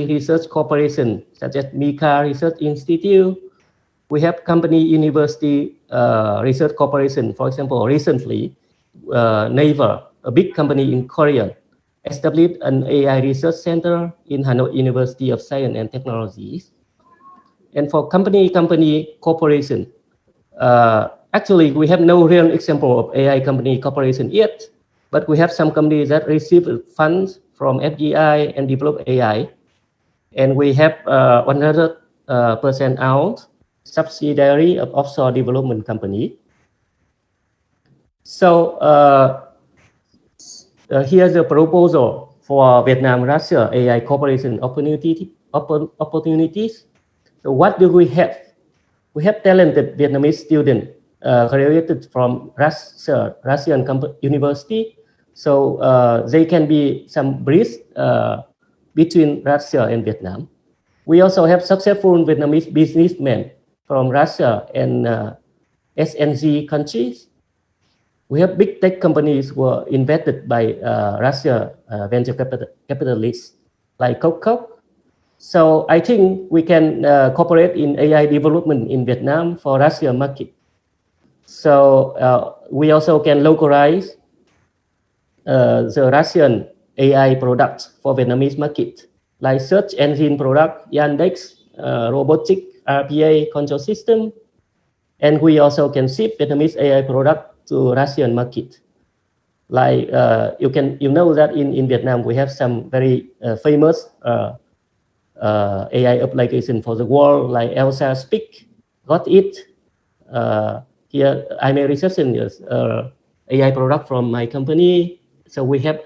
research corporation, such as Mika Research Institute. We have company university research corporation. For example, recently, Naver, a big company in Korea, established an AI research center in Hanoi University of Science and Technologies. And for company cooperation, actually, we have no real example of AI company cooperation yet, but we have some companies that receive funds from FDI and develop AI. And we have 100% owned subsidiary of offshore development company. So here's a proposal for Vietnam-Russia AI cooperation opportunities. So what do we have? We have talented Vietnamese students graduated from Russian university. So they can be some bridge between Russia and Vietnam. We also have successful Vietnamese businessmen from Russia and SNG countries. We have big tech companies who are invested by Russia venture capitalists like Coke. So I think we can cooperate in AI development in Vietnam for Russia market. So we also can localize the Russian AI products for Vietnamese market, like search engine product, Yandex, robotic RPA control system. And we also can ship Vietnamese AI product to Russian market. Like you know that in Vietnam, we have some very famous AI application for the world, like Elsa Speak, Got It. Here, I'm a receptionist, AI product from my company. So we have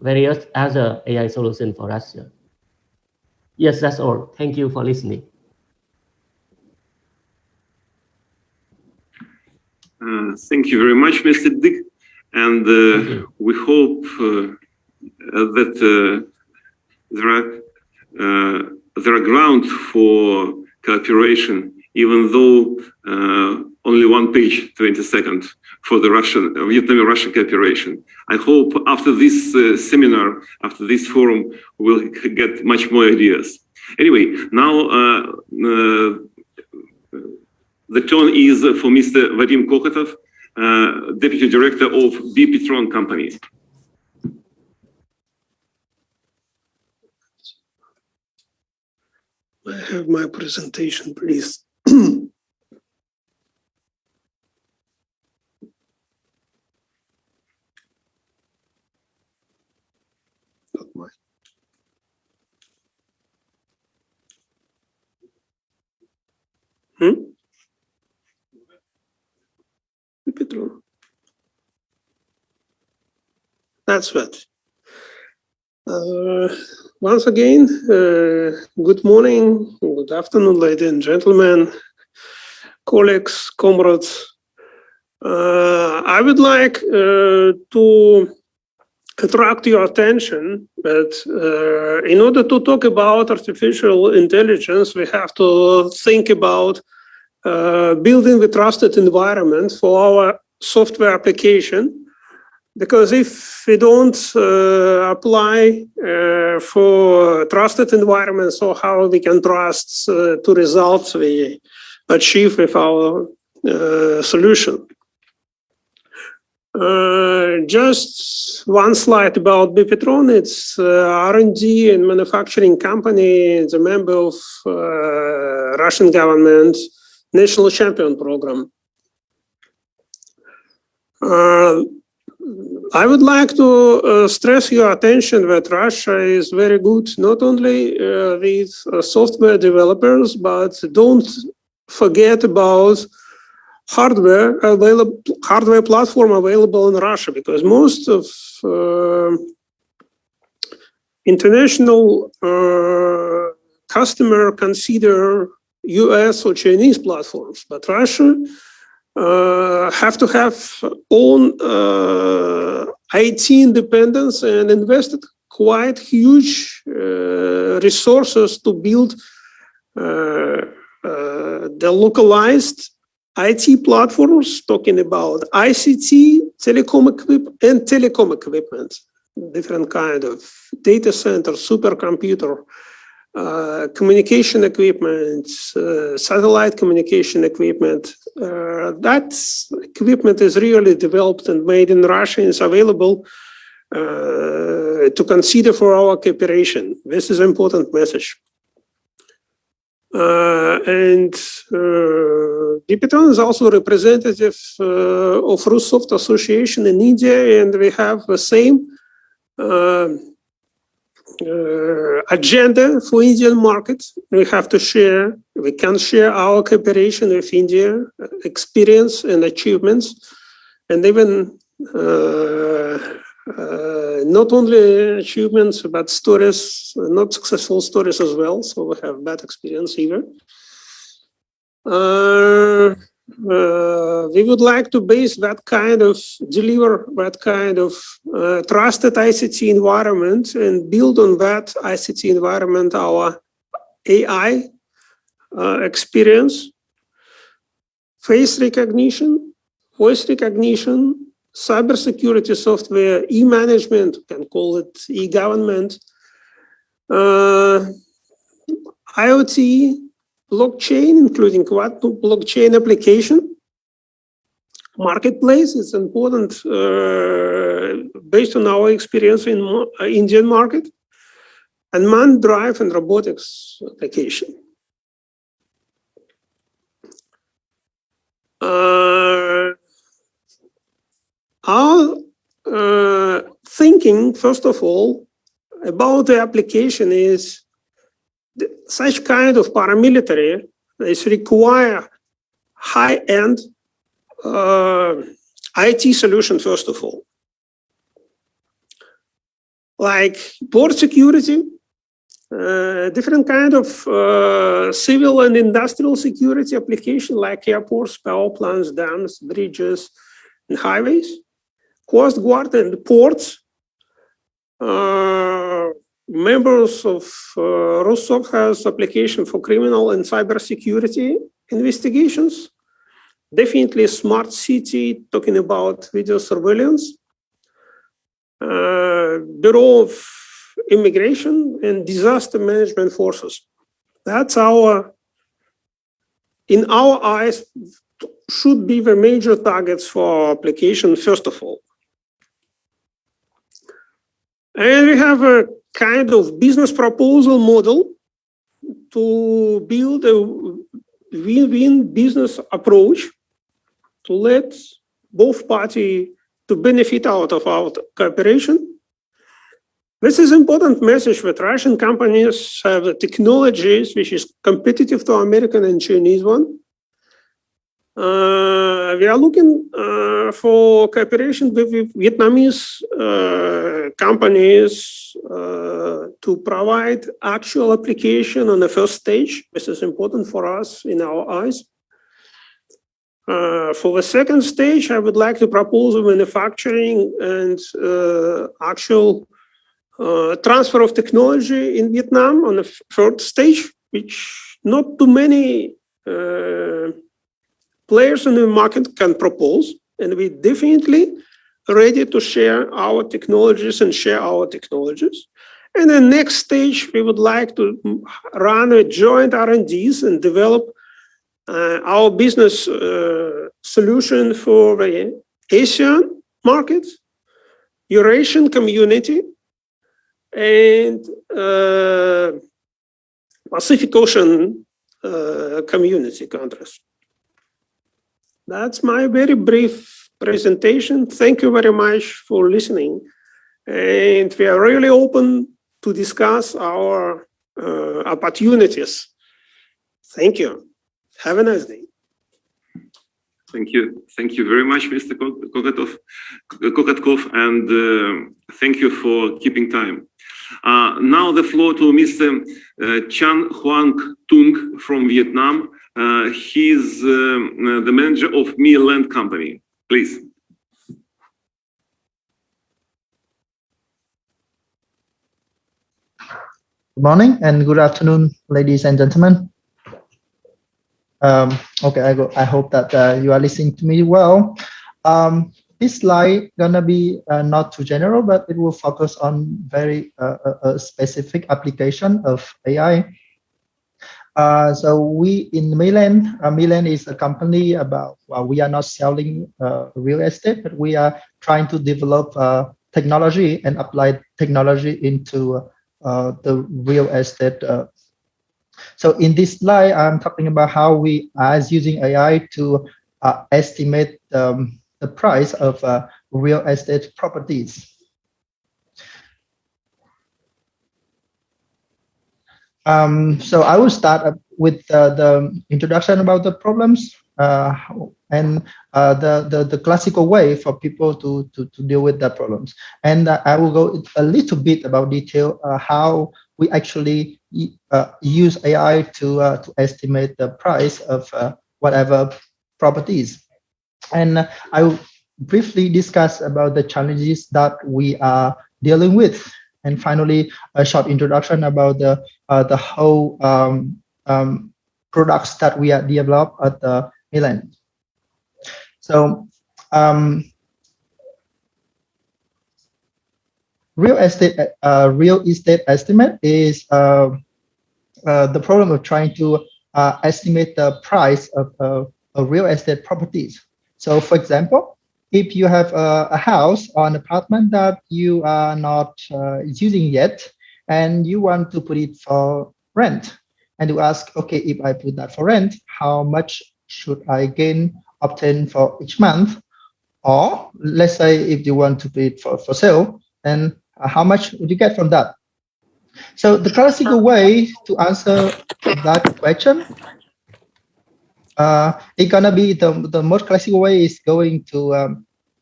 various other AI solutions for Russia. Yes, that's all. Thank you for listening. Thank you very much, Mr. Dick. And we hope that there are grounds for cooperation, even though only one page, 22nd, for the Vietnam-Russian cooperation. I hope after this seminar, after this forum, we'll get much more ideas. Anyway, now the turn is for Mr. Vadim Kokotov, Deputy Director of BP TRONG company. I have my presentation, please. Not mine. That's what. Once again, good morning, good afternoon, ladies and gentlemen, colleagues, comrades. I would like to attract your attention that in order to talk about artificial intelligence, we have to think about building the trusted environment for our software application. Because if we don't apply for trusted environments, so how we can trust to results we achieve with our solution. Just one slide about Bipitron. It's R&D and manufacturing company. It's a member of Russian government National Champion Program. I would like to stress your attention that Russia is very good, not only with software developers, but don't forget about hardware platform available in Russia, because most of international customer consider US or Chinese platforms, but Russia have to have own IT independence and invested quite huge resources to build the localized IT platforms, talking about ICT, telecom equipment, different kind of data center, supercomputer, communication equipment, satellite communication equipment. That equipment is really developed and made in Russia and is available to consider for our cooperation. This is an important message. And Bipitron is also representative of Russoft Association in India, and we have the same agenda for Indian market. We have to share, we can share our cooperation with India, experience and achievements, and even not only achievements, but stories, not successful stories as well. So we have bad experience here. We would like to base that kind of, deliver that kind of trusted ICT environment and build on that ICT environment our AI experience, face recognition, voice recognition, cybersecurity software, e-management, we can call it e-government, IoT, blockchain, including quantum blockchain application, marketplace. It's important based on our experience in Indian market, and manned drive and robotics application. Our thinking, first of all, about the application is such kind of paramilitary is require high-end IT solution, first of all. Like port security, different kind of civil and industrial security application like airports, power plants, dams, bridges, and highways. Coast Guard and ports. Members of Russoft has application for criminal and cyber security investigations. Definitely smart city, talking about video surveillance. Bureau of Immigration and Disaster Management Forces. That's our, in our eyes, should be the major targets for our application, first of all. And we have a kind of business proposal model to build a win-win business approach to let both parties to benefit out of our cooperation. This is an important message that Russian companies have the technologies which is competitive to American and Chinese one. We are looking for cooperation with Vietnamese companies to provide actual application on the first stage. This is important for us in our eyes. For the second stage, I would like to propose a manufacturing and actual transfer of technology in Vietnam on the third stage, which not too many players in the market can propose. And we definitely ready to share our technologies and share our technologies. And the next stage, we would like to run a joint R&Ds and develop our business solution for the Asian market, Eurasian community, and Pacific Ocean community countries. That's my very brief presentation. Thank you very much for listening. And we are really open to discuss our opportunities. Thank you. Have a nice day. Thank you. Thank you very much, Mr. Kokatkov, and thank you for keeping time. Now the floor to Mr. Chan Hoang Tung from Vietnam. He's the manager of MEEY Land company. Please. Good morning and good afternoon, ladies and gentlemen. Okay, I hope that you are listening to me well. This slide gonna be not too general, but it will focus on very specific application of AI. So we in MEEYLAND, MEEYLAND is a company about, well, we are not selling real estate, but we are trying to develop technology and apply technology into the real estate. So in this slide, I'm talking about how we are using AI to estimate the price of real estate properties. So I will start with the introduction about the problems and the classical way for people to deal with the problems. And I will go a little bit about detail how we actually use AI to estimate the price of whatever properties. And I will briefly discuss about the challenges that we are dealing with. And finally, a short introduction about the whole products that we are developed at the MEEYLAND. So real estate estimate is the problem of trying to estimate the price of real estate properties. So, for example, if you have a house or an apartment that you are not using yet, and you want to put it for rent, and you ask, okay, if I put that for rent, how much should I obtain for each month? Or let's say if you want to put it for sale, then how much would you get from that? So the classical way to answer that question, it's gonna be the most classical way is going to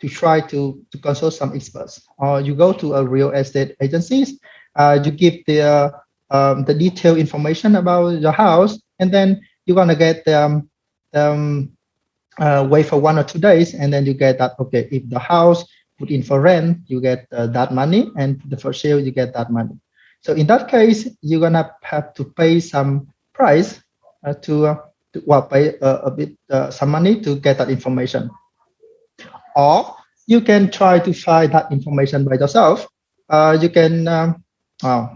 try to consult some experts, or you go to a real estate agencies, you give the detailed information about your house, and then you're gonna get wait for 1 or 2 days, and then you get that, okay, if the house put in for rent, you get that money, and for sale you get that money. So in that case, you're gonna have to pay some price pay a bit some money to get that information. Or you can try to find that information by yourself. You can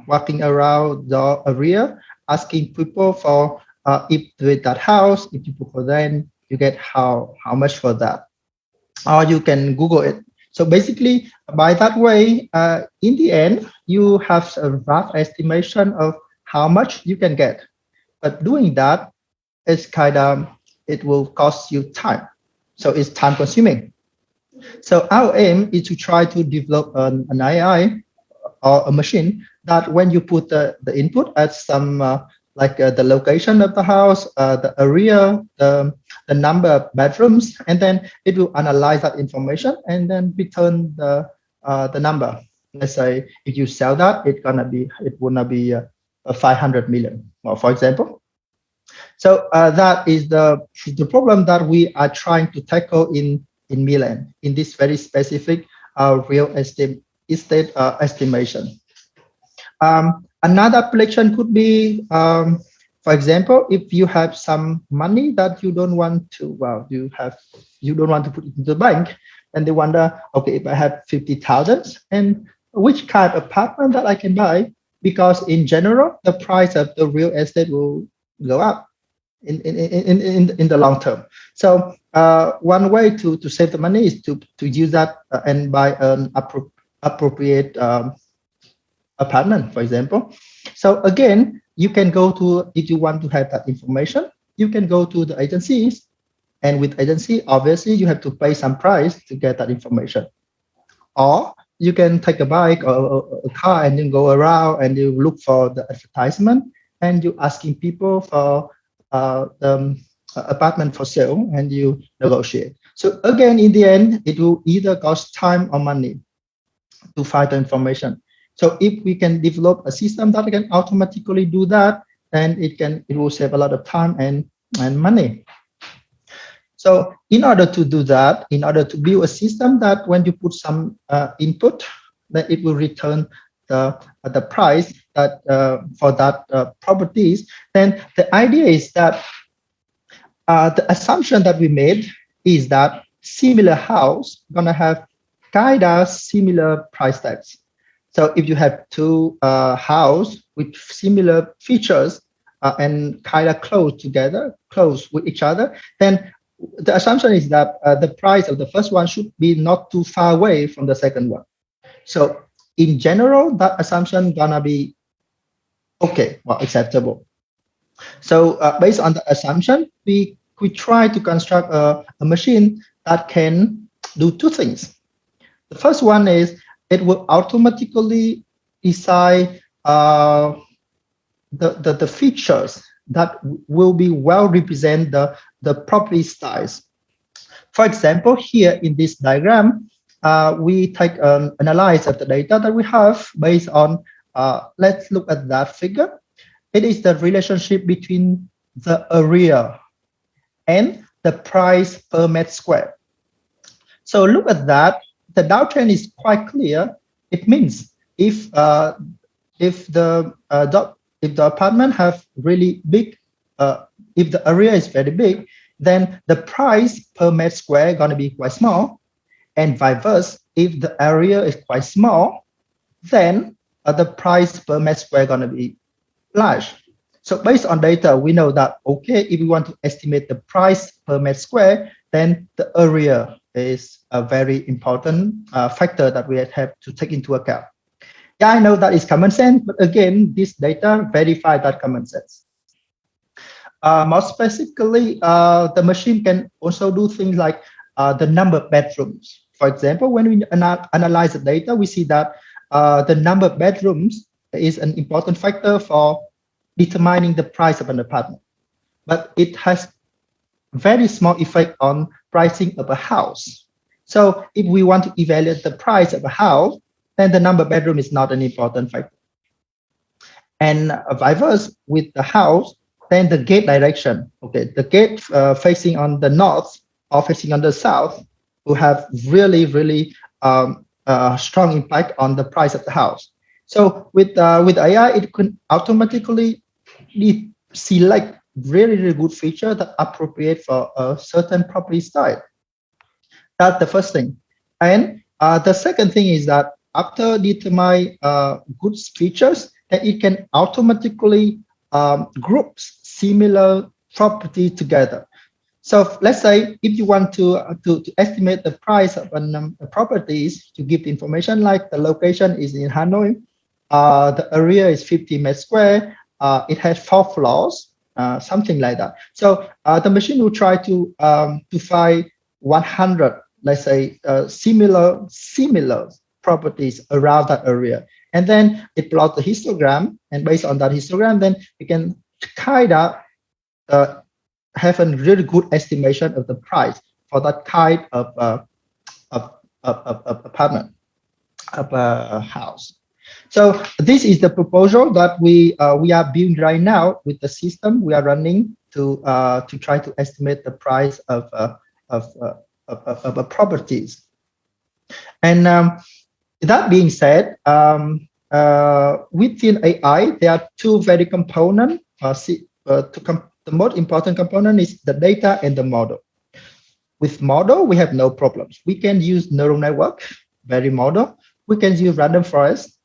walking around the area, asking people for if with that house, if you put for rent, you get how much for that. Or you can Google it. So basically, by that way, in the end, you have a rough estimation of how much you can get. But doing that is it will cost you time. So it's time consuming. So our aim is to try to develop an AI or a machine that when you put the input at some like the location of the house, the area, the number of bedrooms, and then it will analyze that information and then return the number. Let's say if you sell that, it will not be 500 million, or for example. So that is the problem that we are trying to tackle in MEEYLAND, in this very specific real estate estimation. Another application could be, for example, if you have some money that you don't want to, you don't want to put it into the bank, and they wonder, okay, if I have 50,000, and which kind of apartment that I can buy, because in general the price of the real estate will go up in the long term. So one way to save the money is to use that and buy an appropriate apartment, for example. So again, you can go to, if you want to have that information, you can go to the agencies, and with agency, obviously you have to pay some price to get that information. Or you can take a bike or a car and then go around and you look for the advertisement and you asking people for the apartment for sale and you negotiate. So again, in the end, it will either cost time or money to find the information. So if we can develop a system that can automatically do that, then it will save a lot of time and money. So in order to do that, in order to build a system that when you put some input, that it will return the price that for that properties, then the idea is that the assumption that we made is that similar house gonna have kind of similar price tags. So if you have two house with similar features and kind of close with each other, then the assumption is that the price of the first one should be not too far away from the second one. So in general, that assumption gonna be okay, well, acceptable. So based on the assumption, we try to construct a machine that can do two things. The first one is it will automatically decide the features that will be well represent the property styles. For example, here in this diagram, we take an analysis of the data that we have based on, let's look at that figure. It is the relationship between the area and the price per meter square. So look at that. The downtrend is quite clear. It means if the apartment have really big, if the area is very big, then the price per meter square gonna be quite small, and vice versa. If the area is quite small, then the price per meter square gonna be large. So based on data, we know that, okay, if we want to estimate the price per meter square, then the area is a very important factor that we have to take into account. Yeah, I know that is common sense, but again, this data verify that common sense. More specifically, the machine can also do things like the number of bedrooms. For example, when we analyze the data, we see that the number of bedrooms is an important factor for determining the price of an apartment, but it has very small effect on pricing of a house. So if we want to evaluate the price of a house, then the number of bedroom is not an important factor. And vice versa with the house, then the gate direction, okay, the gate facing on the north or facing on the south will have really strong impact on the price of the house. So with AI, it can automatically select really good feature that appropriate for a certain property style. That's the first thing. And the second thing is that after determine good features, that it can automatically group similar property together. So let's say if you want to estimate the price of properties, to give the information like the location is in Hanoi, the area is 50 meters square, it has 4 floors, something like that. So the machine will try to find 100, let's say, similar properties around that area, and then it plots the histogram, and based on that histogram, then you can kind of have a really good estimation of the price for that kind of apartment, of a house. So this is the proposal that we are building right now with the system we are running to try to estimate the price of properties. And that being said, within AI, there are two very components. The most important component is the data and the model. With model, we have no problems. We can use neural network, very model. We can use random forest,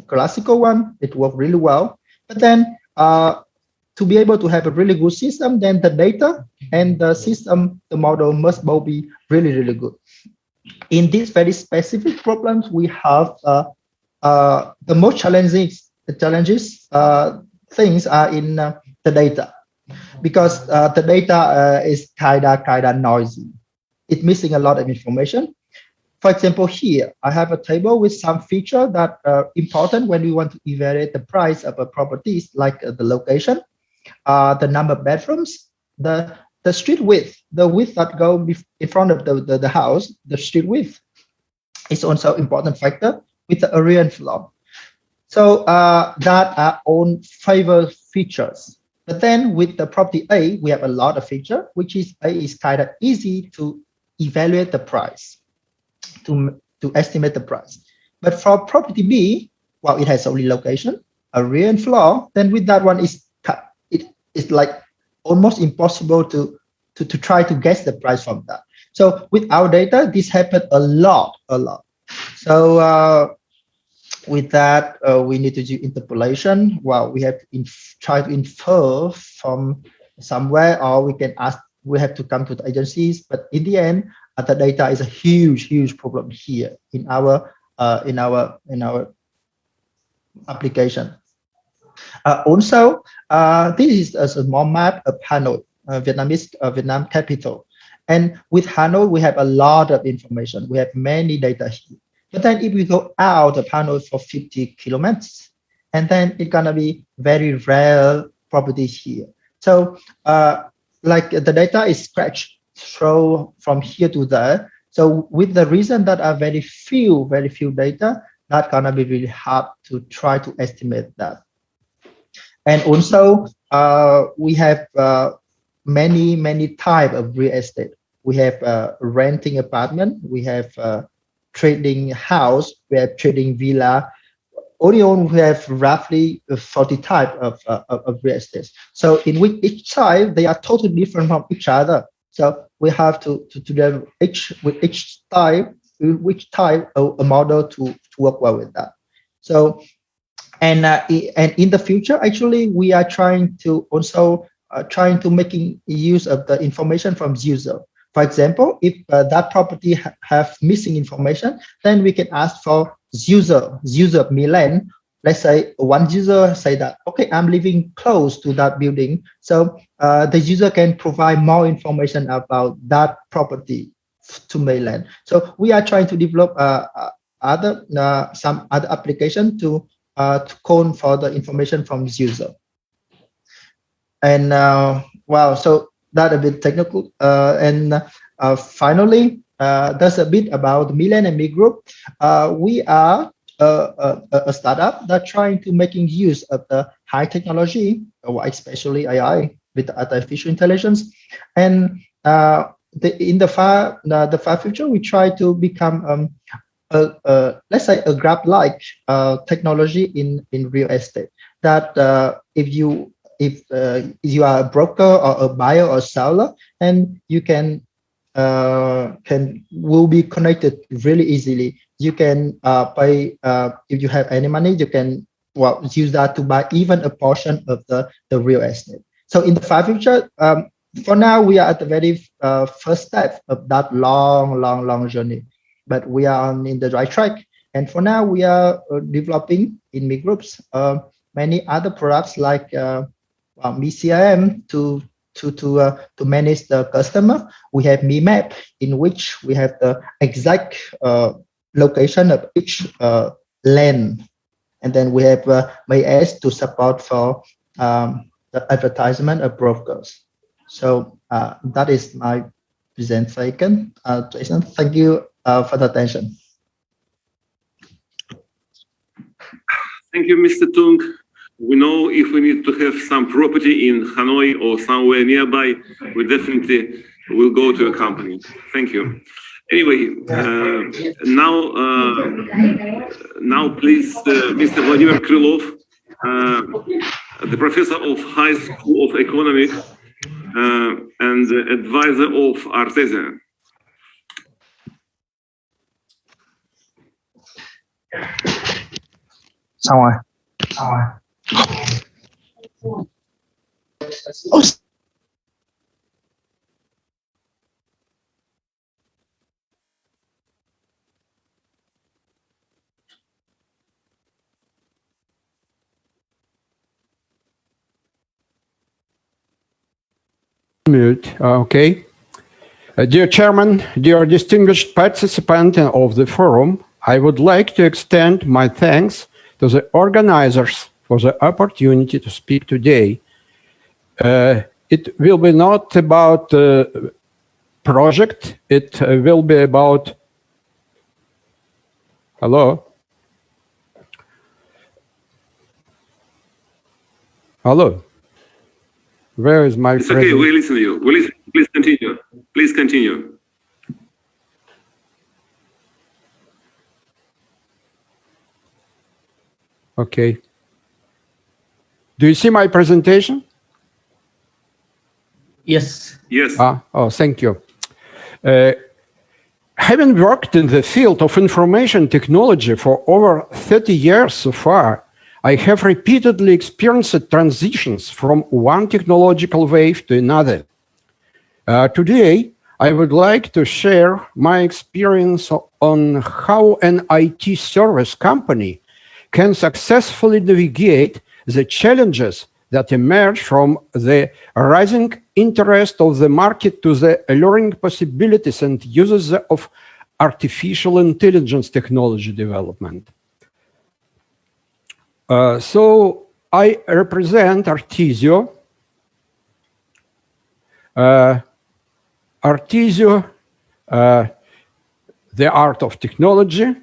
classical one. It works really well. But then to be able to have a really good system, then the data and the system, the model must both be really, really good. In these very specific problems, we have the most challenges things are in the data, because the data is kind of noisy. It's missing a lot of information. For example, here I have a table with some feature that are important when we want to evaluate the price of a properties, like the location, the number of bedrooms, the street width, the width that go in front of the house, the street width is also important factor with the area and floor. So that are own favorite features. But then with the property A, we have a lot of feature, which is A is kind of easy to evaluate the price, to estimate the price. But for property B, well, it has only location, area and floor. Then with that one, it's like almost impossible to try to guess the price from that. So with our data, this happened a lot. So with that, we need to do interpolation. Well, we have to try to infer from somewhere, or we can ask. We have to come to the agencies. But in the end, the data is a huge problem here in our application. Also, this is a small map of Hanoi, Vietnam capital. And with Hanoi, we have a lot of information. We have many data here. But then if we go out of Hanoi for 50 kilometers, and then it's gonna be very rare properties here. So like the data is scratched through from here to there. So with the reason that are very few data, that's gonna be really hard to try to estimate that. And also we have many type of real estate. We have renting apartment, we have trading house, we have trading villa. Only we have roughly 40 type of real estate. So in which each type, they are totally different from each other. So we have to do each type a model to work well with that. So and in the future, actually, we are trying to also making use of the information from user. For example, if that property have missing information, then we can ask for user of MEEY Land. Let's say one user say that, okay, I'm living close to that building. So the user can provide more information about that property to MEEY Land. So we are trying to develop some other application to call for the information from user. And wow, so that a bit technical. And finally, there's a bit about MEEY Land and MEEY Group. We are a startup that trying to making use of the high technology, especially AI with artificial intelligence. And in the far future, we try to become let's say a Grab-like technology in real estate. That if you are a broker or a buyer or seller, and you will be connected really easily. You can pay if you have any money, you can use that to buy even a portion of the real estate. So in the far future, for now we are at the very first step of that long journey, but we are in the right track. And for now, we are developing in MEEY Groups many other products like MEEY CRM to manage the customer. We have MEEY Map, in which we have the exact location of each land. And then we have MEEY S to support for the advertisement of brokers. So that is my presentation. Jason, thank you for the attention. Thank you, Mr. Tung. We know if we need to have some property in Hanoi or somewhere nearby, we definitely will go to a company. Thank you. Anyway, now please, Mr. Vladimir Krylov, the professor of High School of Economics and advisor of Artesia. Xong rồi. Mute. Okay. Dear Chairman, dear distinguished participant of the forum, I would like to extend my thanks to the organizers for the opportunity to speak today. It will be not about project, it will be about... Hello? Hello? Where is my... It's okay, we listen to you. We listen. Please continue. Please continue. Okay. Do you see my presentation? Yes. Yes. Oh, thank you. Having worked in the field of information technology for over 30 years so far, I have repeatedly experienced transitions from one technological wave to another. Today, I would like to share my experience on how an IT service company can successfully navigate the challenges that emerge from the rising interest of the market to the alluring possibilities and uses of artificial intelligence technology development. So I represent Artesio. Artesio, the art of technology,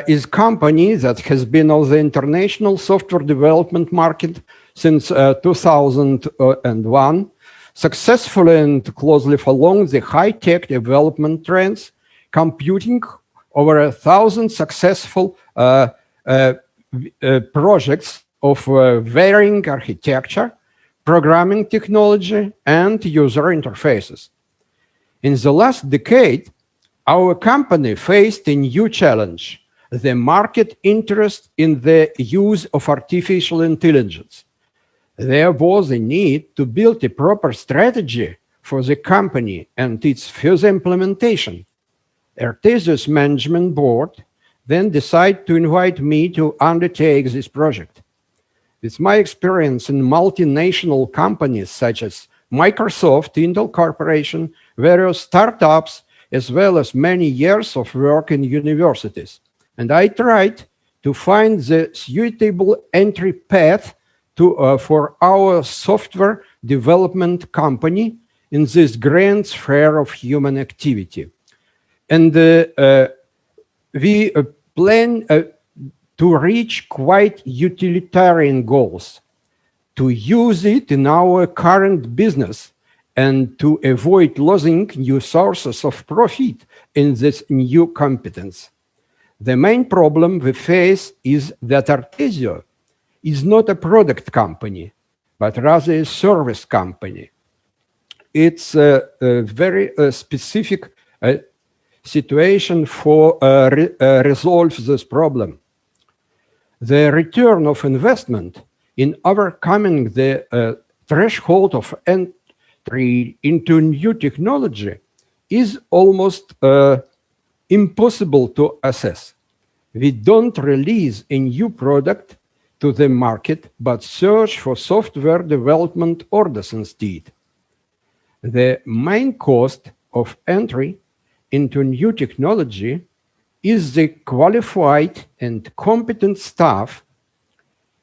is a company that has been on the international software development market since 2001, successfully and closely following the high-tech development trends, computing over 1,000 successful projects of varying architecture, programming technology, and user interfaces. In the last decade, our company faced a new challenge: the market interest in the use of artificial intelligence. There was a need to build a proper strategy for the company and its further implementation. Artesio's management board then decided to invite me to undertake this project. With my experience in multinational companies such as Microsoft, Intel Corporation, various startups, as well as many years of work in universities, and I tried to find the suitable entry path to, for our software development company in this grand sphere of human activity. And we plan to reach quite utilitarian goals, to use it in our current business and to avoid losing new sources of profit in this new competence. The main problem we face is that Artesio is not a product company, but rather a service company. It's a very specific situation for resolve this problem. The return of investment in overcoming the threshold of entry into new technology is almost impossible to assess. We don't release a new product to the market, but search for software development orders instead. The main cost of entry into new technology is the qualified and competent staff.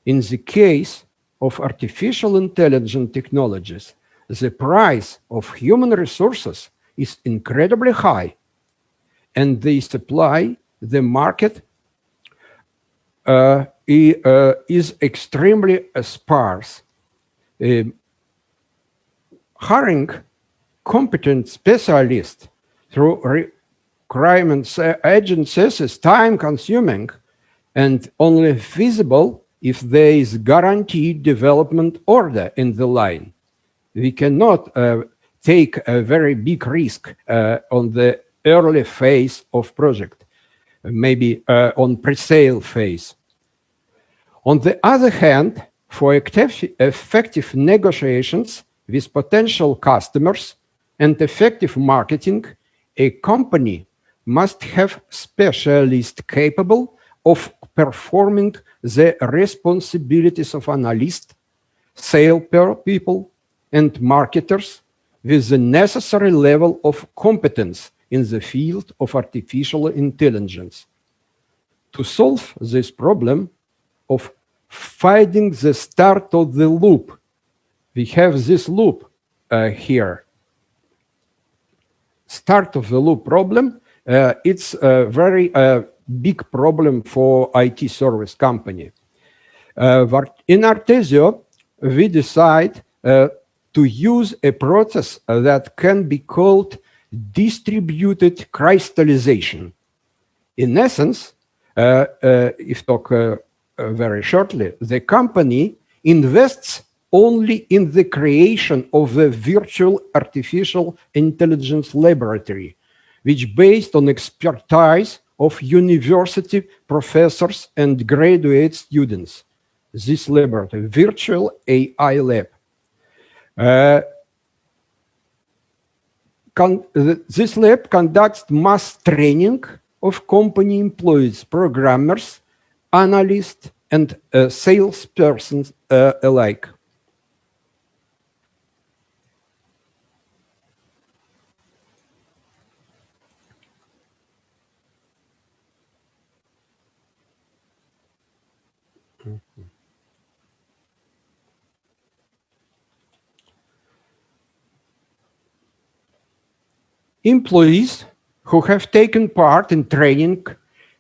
In the case of artificial intelligence technologies, the price of human resources is incredibly high, and they supply the market is extremely sparse. Hiring competent specialists through requirements agencies is time-consuming and only feasible if there is guaranteed development order in the line. We cannot take a very big risk on the early phase of project, maybe on pre-sale phase. On the other hand, for effective negotiations with potential customers and effective marketing, a company must have specialists capable of performing the responsibilities of analysts, sales people, and marketers with the necessary level of competence in the field of artificial intelligence. To solve this problem of finding the start of the loop, we have this loop here. Start of the loop problem, it's a very big problem for IT service company. In Artesio, we decide to use a process that can be called distributed crystallization. In essence, if talk very shortly, the company invests only in the creation of the virtual artificial intelligence laboratory, which based on expertise of university professors and graduate students. This laboratory, virtual AI lab. This lab conducts mass training of company employees, programmers, analysts, and salespersons alike. Employees who have taken part in training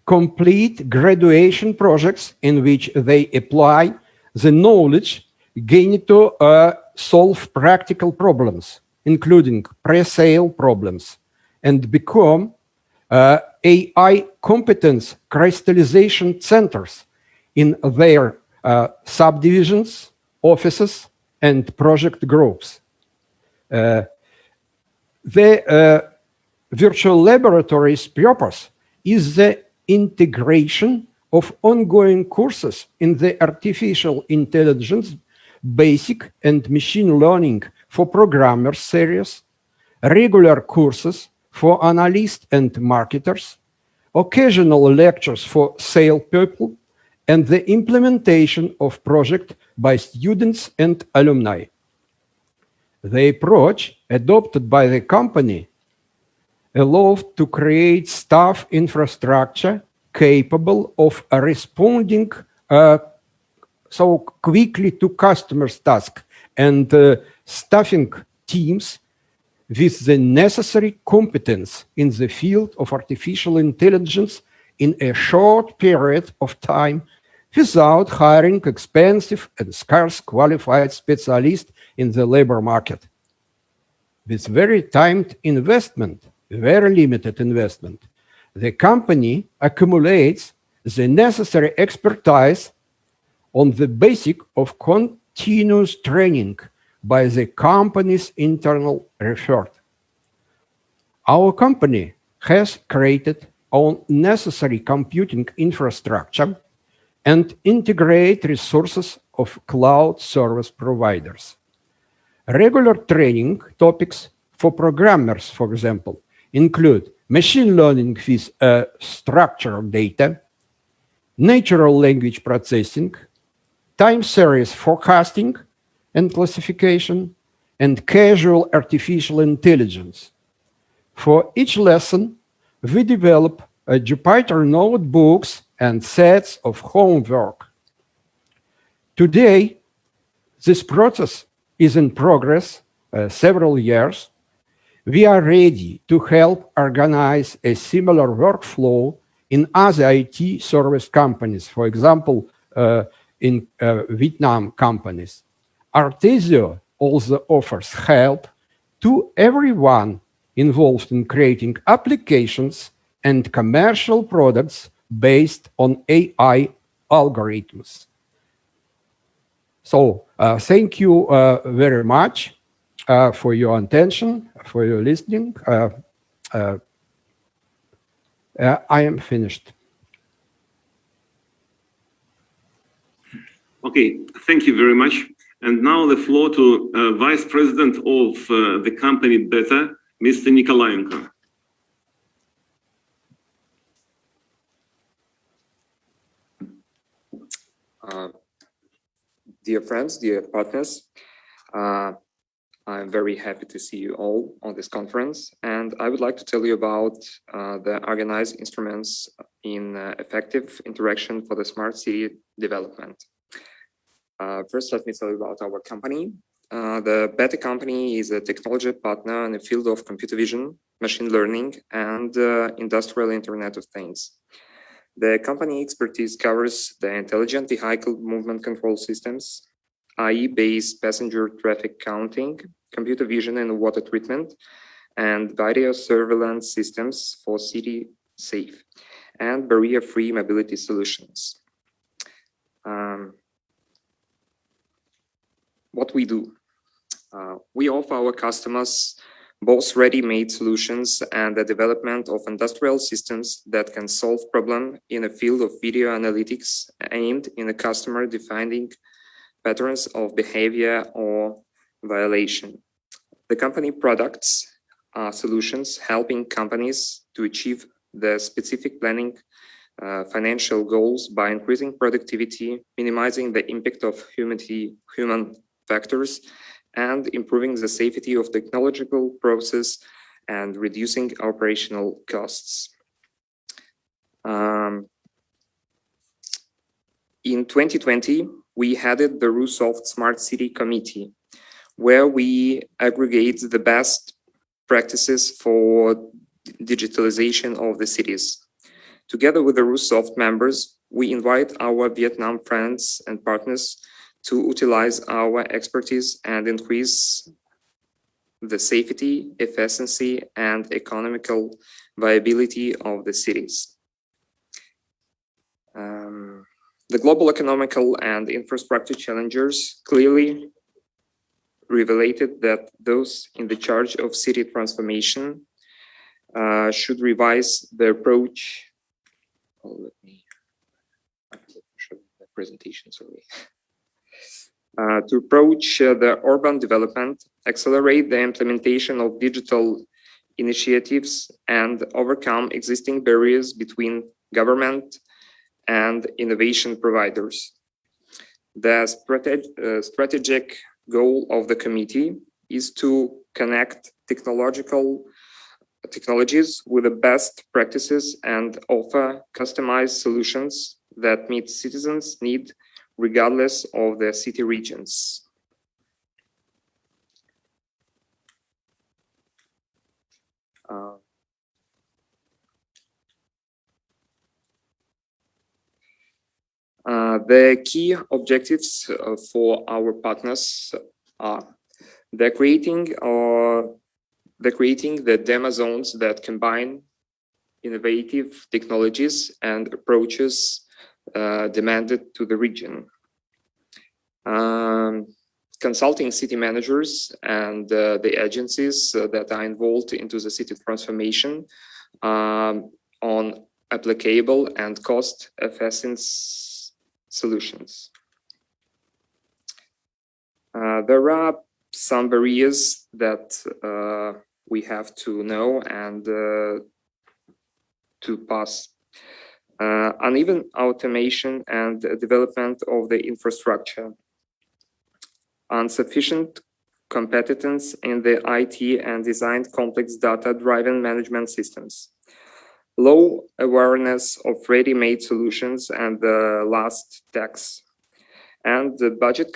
complete graduation projects in which they apply the knowledge gained to solve practical problems, including pre-sale problems, and become AI competence crystallization centers in their subdivisions, offices, and project groups. The virtual laboratory's purpose is the integration of ongoing courses in the artificial intelligence, basic and machine learning for programmers series, regular courses for analysts and marketers, occasional lectures for sales people, and the implementation of projects by students and alumni. The approach adopted by the company allows to create staff infrastructure capable of responding so quickly to customers' tasks and staffing teams with the necessary competence in the field of artificial intelligence in a short period of time without hiring expensive and scarce qualified specialists in the labor market. With very timed investment, very limited investment, the company accumulates the necessary expertise on the basis of continuous training by the company's internal research. Our company has created all necessary computing infrastructure and integrate resources of cloud service providers. Regular training topics for programmers, for example, include machine learning with structured data, natural language processing, time series forecasting and classification, and casual artificial intelligence. For each lesson, we develop Jupyter notebooks and sets of homework. Today, this process is in progress several years. We are ready to help organize a similar workflow in other IT service companies, for example, in Vietnam companies. Artesio also offers help to everyone involved in creating applications and commercial products based on AI algorithms. So thank you very much for your attention, for your listening. I am finished. Okay, thank you very much. And now the floor to Vice President of the company Beta, Mr. Nikolaenko. Dear friends, dear partners, I'm very happy to see you all on this conference, and I would like to tell you about the organized instruments in effective interaction for the smart city development. First, let me tell you about our company. The Beta company is a technology partner in the field of computer vision, machine learning, and industrial Internet of Things. The company expertise covers the intelligent vehicle movement control systems, AI-based passenger traffic counting, computer vision and water treatment, and video surveillance systems for city safe and barrier-free mobility solutions. What we do? We offer our customers both ready-made solutions and the development of industrial systems that can solve problems in the field of video analytics aimed in the customer defining patterns of behavior or violation. The company products are solutions helping companies to achieve the specific planning financial goals by increasing productivity, minimizing the impact of human factors, and improving the safety of technological process and reducing operational costs. In 2020, we headed the Rusoft Smart City Committee, where we aggregate the best practices for digitalization of the cities. Together with the Rusoft members, we invite our Vietnam friends and partners to utilize our expertise and increase the safety, efficiency, and economical viability of the cities. The global economical and infrastructure challenges clearly revelated that those in the charge of city transformation should revise their approach. Oh, let me show the presentation, sorry. To approach the urban development, accelerate the implementation of digital initiatives, and overcome existing barriers between government and innovation providers. The strategic goal of the committee is to connect technologies with the best practices and offer customized solutions that meet citizens' needs regardless of their city regions. The key objectives for our partners are they're creating the demo zones that combine innovative technologies and approaches demanded to the region. Consulting city managers and the agencies that are involved into the city transformation on applicable and cost-efficient solutions. There are some barriers that we have to know and to pass. Uneven automation and development of the infrastructure. Insufficient competence in the IT and designed complex data-driven management systems. Low awareness of ready-made solutions and the last tax. And the budget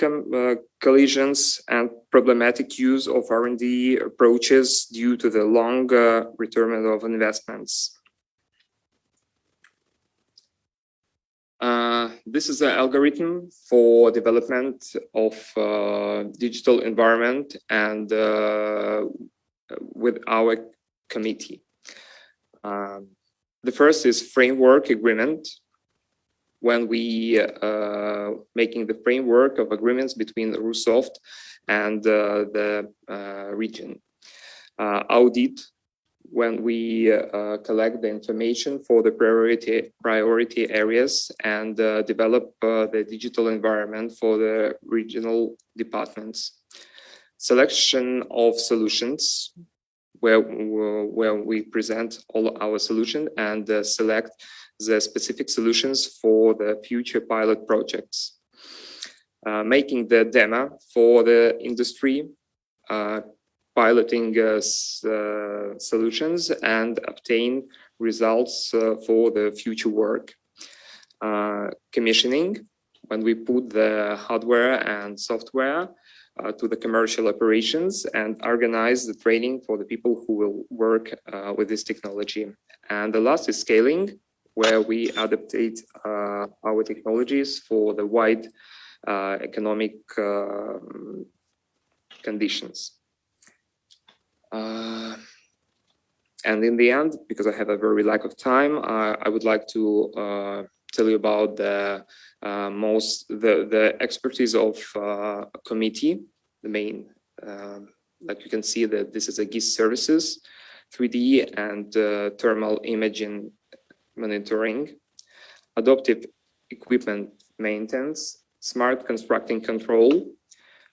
collisions and problematic use of R&D approaches due to the long return of investments. This is an algorithm for development of digital environment and with our committee. The first is framework agreement. When we making the framework of agreements between Rusoft and the region. Audit, when we collect the information for the priority areas and develop the digital environment for the regional departments. Selection of solutions, where we present all our solutions and select the specific solutions for the future pilot projects. Making the demo for the industry, piloting solutions and obtain results for the future work. Commissioning, when we put the hardware and software to the commercial operations and organize the training for the people who will work with this technology. And the last is scaling, where we adaptate our technologies for the wide economic conditions. And in the end, because I have a very lack of time, I would like to tell you about the expertise of a committee. The main, like you can see that this is a GIS services, 3D and thermal imaging monitoring, adaptive equipment maintenance, smart constructing control,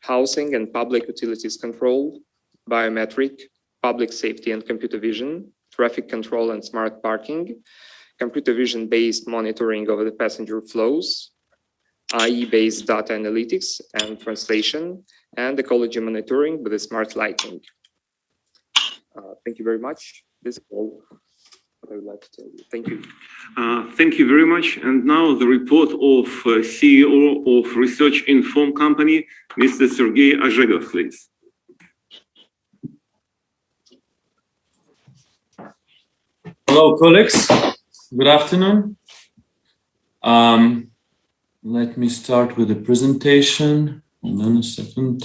housing and public utilities control, biometric, public safety and computer vision, traffic control and smart parking, computer vision based monitoring of the passenger flows, IE based data analytics and translation, and ecology monitoring with the smart lighting. Thank you very much. This is all what I would like to tell you. Thank you. Thank you very much. And now the report of CEO of Research Inform company, Mr. Sergey Azhegov, please. Hello, colleagues. Good afternoon. Let me start with the presentation. Hold on a second.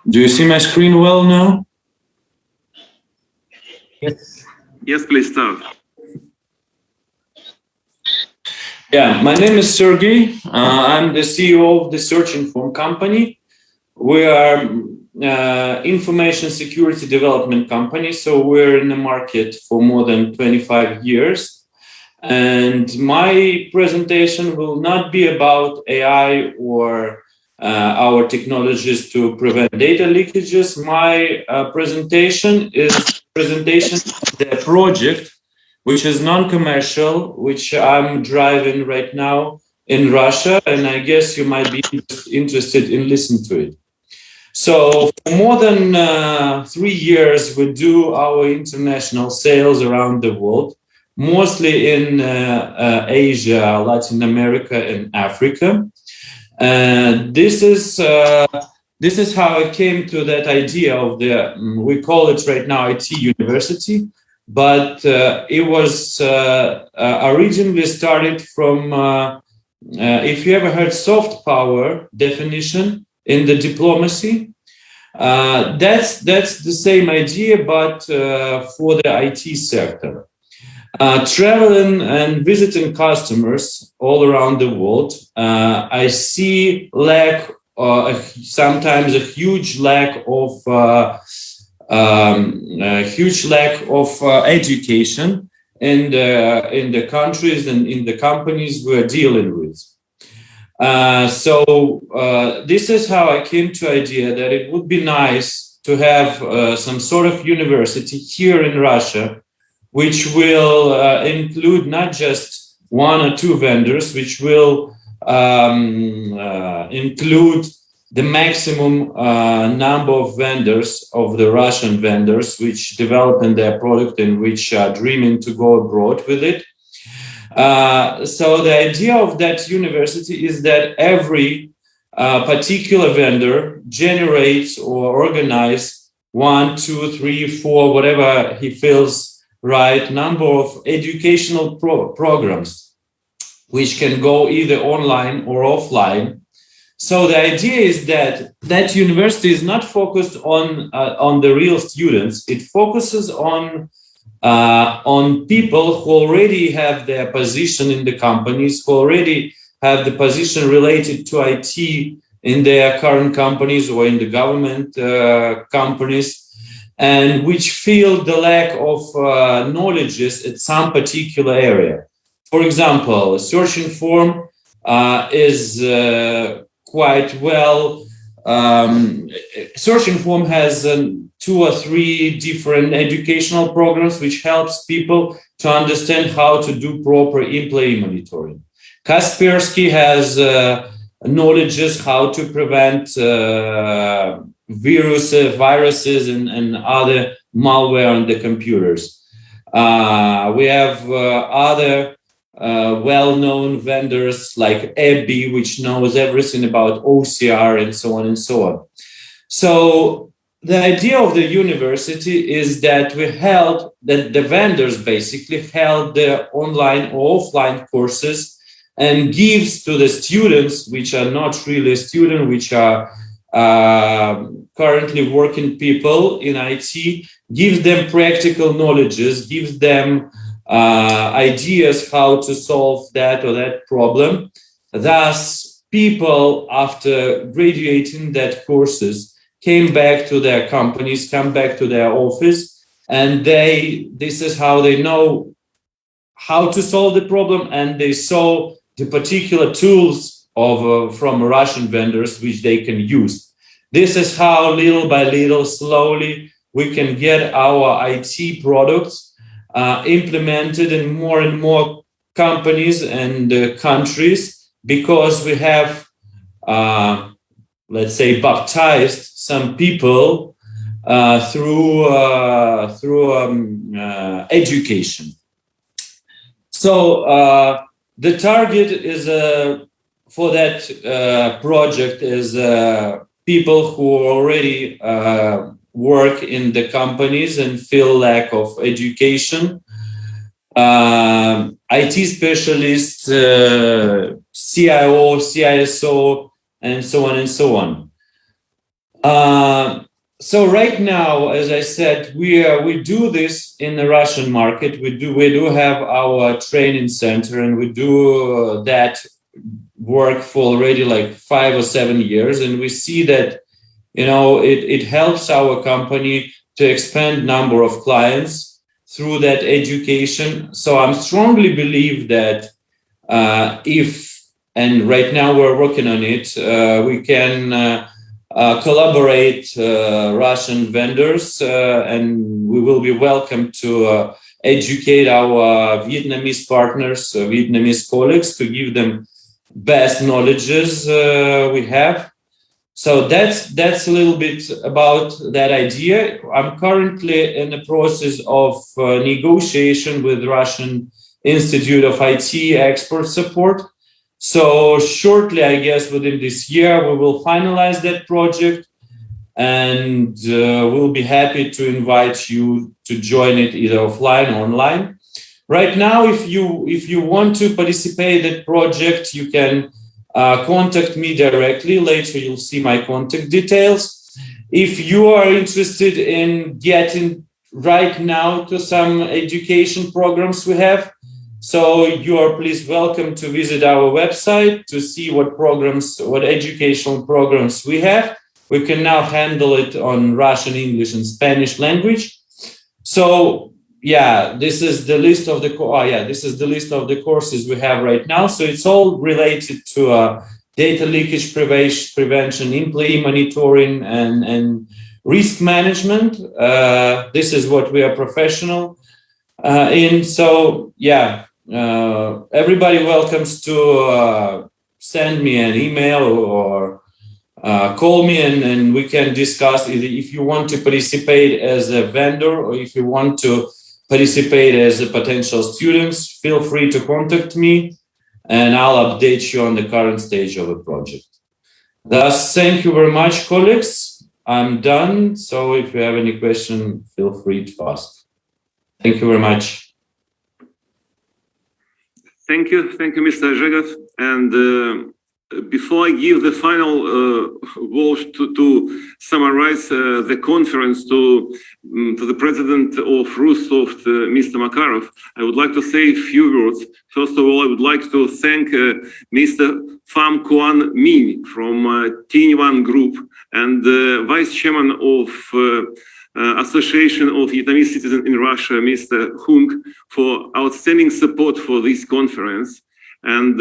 Do you see my screen well now? Yes. Yes, please start. Yeah, my name is Sergey. I'm the CEO of the Research Inform company. We are information security development company, so we're in the market for more than 25 years. And my presentation will not be about AI or our technologies to prevent data leakages. My presentation is the project, which is non-commercial, which I'm driving right now in Russia, and I guess you might be interested in listening to it. So for more than 3 years, we do our international sales around the world, mostly in Asia, Latin America, and Africa. This is how I came to that idea of the, we call it right now IT University, but it was originally started from, if you ever heard soft power definition in the diplomacy, that's the same idea, but for the IT sector. Traveling and visiting customers all around the world, I see sometimes a huge lack of education in the countries and in the companies we're dealing with. So this is how I came to the idea that it would be nice to have some sort of university here in Russia, which will include not just 1 or 2 vendors, which will include the maximum number of vendors, of the Russian vendors, which developing their product and which are dreaming to go abroad with it. So the idea of that university is that every particular vendor generates or organize 1, 2, 3, 4, whatever he feels right, number of educational programs, which can go either online or offline. So the idea is that that university is not focused on the real students. It focuses on people who already have their position in the companies, who already have the position related to IT in their current companies or in the government companies, and which feel the lack of knowledges at some particular area. For example, a searching form is quite well. Searching form has 2 or 3 different educational programs which helps people to understand how to do proper employee monitoring. Kaspersky has knowledges how to prevent viruses and other malware on the computers. We have other well-known vendors like EBI, which knows everything about OCR and so on and so on. So the idea of the university is that the vendors basically held their online or offline courses and gives to the students, which are not really a student, which are currently working people in IT, gives them practical knowledges, gives them ideas how to solve that or that problem. Thus, people after graduating that courses came back to their companies, come back to their office, and this is how they know how to solve the problem, and they saw the particular tools from Russian vendors which they can use. This is how little by little, slowly, we can get our IT products implemented in more and more companies and countries, because we have, let's say, baptized some people through education. So the target is for that project is people who already work in the companies and feel lack of education, IT specialists, CIO, CISO, and so on and so on. So right now, as I said, we do this in the Russian market. We do have our training center, and we do that work for already like 5 or 7 years, and we see that, you know, it helps our company to expand number of clients through that education. So I strongly believe that and right now we're working on it, we can collaborate Russian vendors, and we will be welcome to educate our Vietnamese partners, Vietnamese colleagues, to give them best knowledges we have. So that's a little bit about that idea. I'm currently in the process of negotiation with Russian Institute of IT Expert Support. So shortly, I guess within this year, we will finalize that project, and we'll be happy to invite you to join it either offline or online. Right now, if you want to participate in that project, you can contact me directly. Later, you'll see my contact details. If you are interested in getting right now to some education programs we have, so you are please welcome to visit our website to see what educational programs we have. We can now handle it on Russian, English, and Spanish language. So yeah, this is the list of the courses we have right now. So it's all related to data leakage prevention, employee monitoring, and risk management. This is what we are professional in. So yeah. Everybody welcomes to send me an email or call me and we can discuss if you want to participate as a vendor or if you want to participate as a potential students. Feel free to contact me and I'll update you on the current stage of the project. Thus, thank you very much, colleagues. I'm done. So if you have any question, feel free to ask. Thank you very much. Thank you, Mr. Zhegov. And before I give the final word to summarize the conference to the president of Russoft, Mr. Makarov, I would like to say a few words. First of all, I would like to thank Mr. Pham Kuan Minh from TIN1 Group and Vice Chairman of Association of Vietnamese Citizens in Russia, Mr. Hung, for outstanding support for this conference. And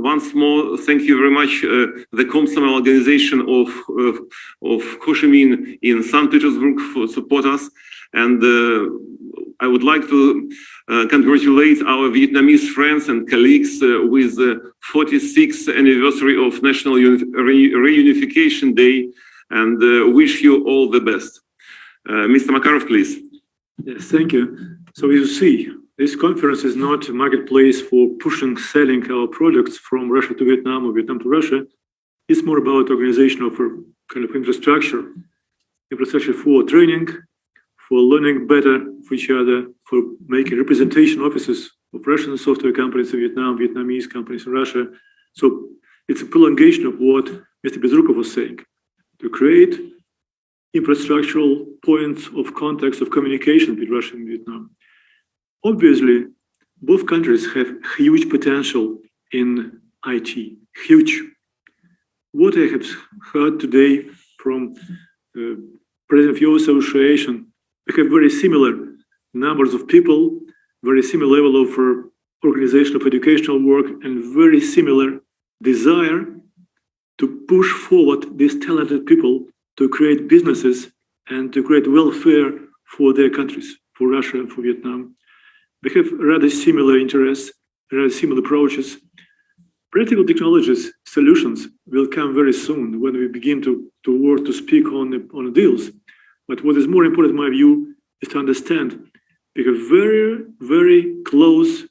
once more, thank you very much, the Komsomol organization of Ho Chi Minh in St. Petersburg for support us. And I would like to congratulate our Vietnamese friends and colleagues with the 46th anniversary of National Reunification Day, and wish you all the best. Mr. Makarov, please. Yes, thank you. So you see, this conference is not a marketplace for pushing, selling our products from Russia to Vietnam or Vietnam to Russia. It's more about organization of a kind of infrastructure for training, for learning better for each other, for making representation offices of Russian software companies in Vietnam, Vietnamese companies in Russia. So it's a prolongation of what Mr. Bezrukov was saying, to create infrastructural points of contacts of communication with Russia and Vietnam. Obviously, both countries have huge potential in IT, huge. What I have heard today from the president of your association, we have very similar numbers of people, very similar level of organization of educational work, and very similar desire to push forward these talented people to create businesses and to create welfare for their countries, for Russia and for Vietnam. We have rather similar interests, rather similar approaches. Practical technologies solutions will come very soon when we begin to work, to speak on the deals. But what is more important, in my view, is to understand. We have very, very close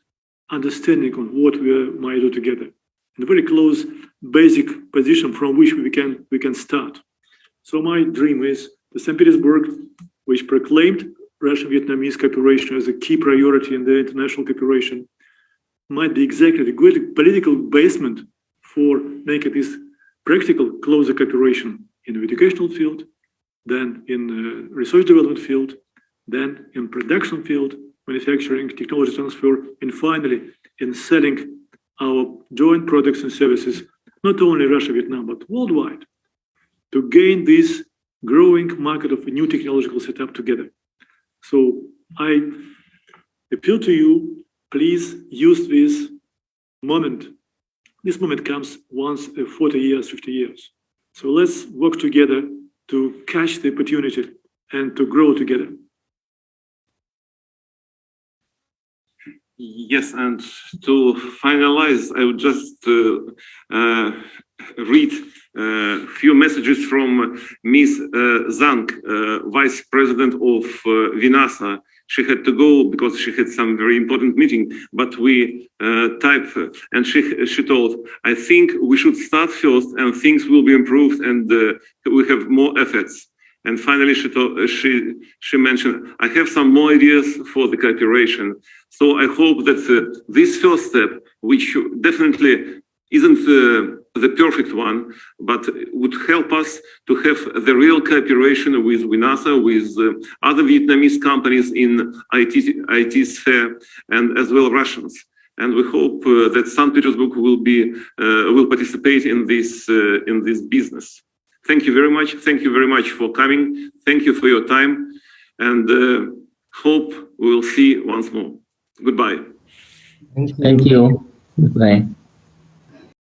understanding on what we might do together, and a very close basic position from which we can start. So my dream is the St. Petersburg, which proclaimed Russian-Vietnamese cooperation as a key priority in the international cooperation, might be exactly the good political basement for making this practical closer cooperation in the educational field, then in the research development field, then in production field, manufacturing, technology transfer, and finally in selling our joint products and services, not only Russia, Vietnam, but worldwide, to gain this growing market of a new technological setup together. So I appeal to you, please use this moment. This moment comes once every 40 years, 50 years. So let's work together to catch the opportunity and to grow together. Yes, and to finalize, I would just read a few messages from Ms. Zhang, Vice President of Vinasa. She had to go because she had some very important meeting, but we typed, and she told, I think we should start first and things will be improved and we have more efforts. And finally, she mentioned, I have some more ideas for the cooperation. So I hope that this first step, which definitely isn't the perfect one, but would help us to have the real cooperation with Vinasa, with other Vietnamese companies in IT sphere, and as well Russians. And we hope that St. Petersburg will participate in this business. Thank you very much. Thank you very much for coming. Thank you for your time, and hope we will see once more. Goodbye. Thank you. Goodbye.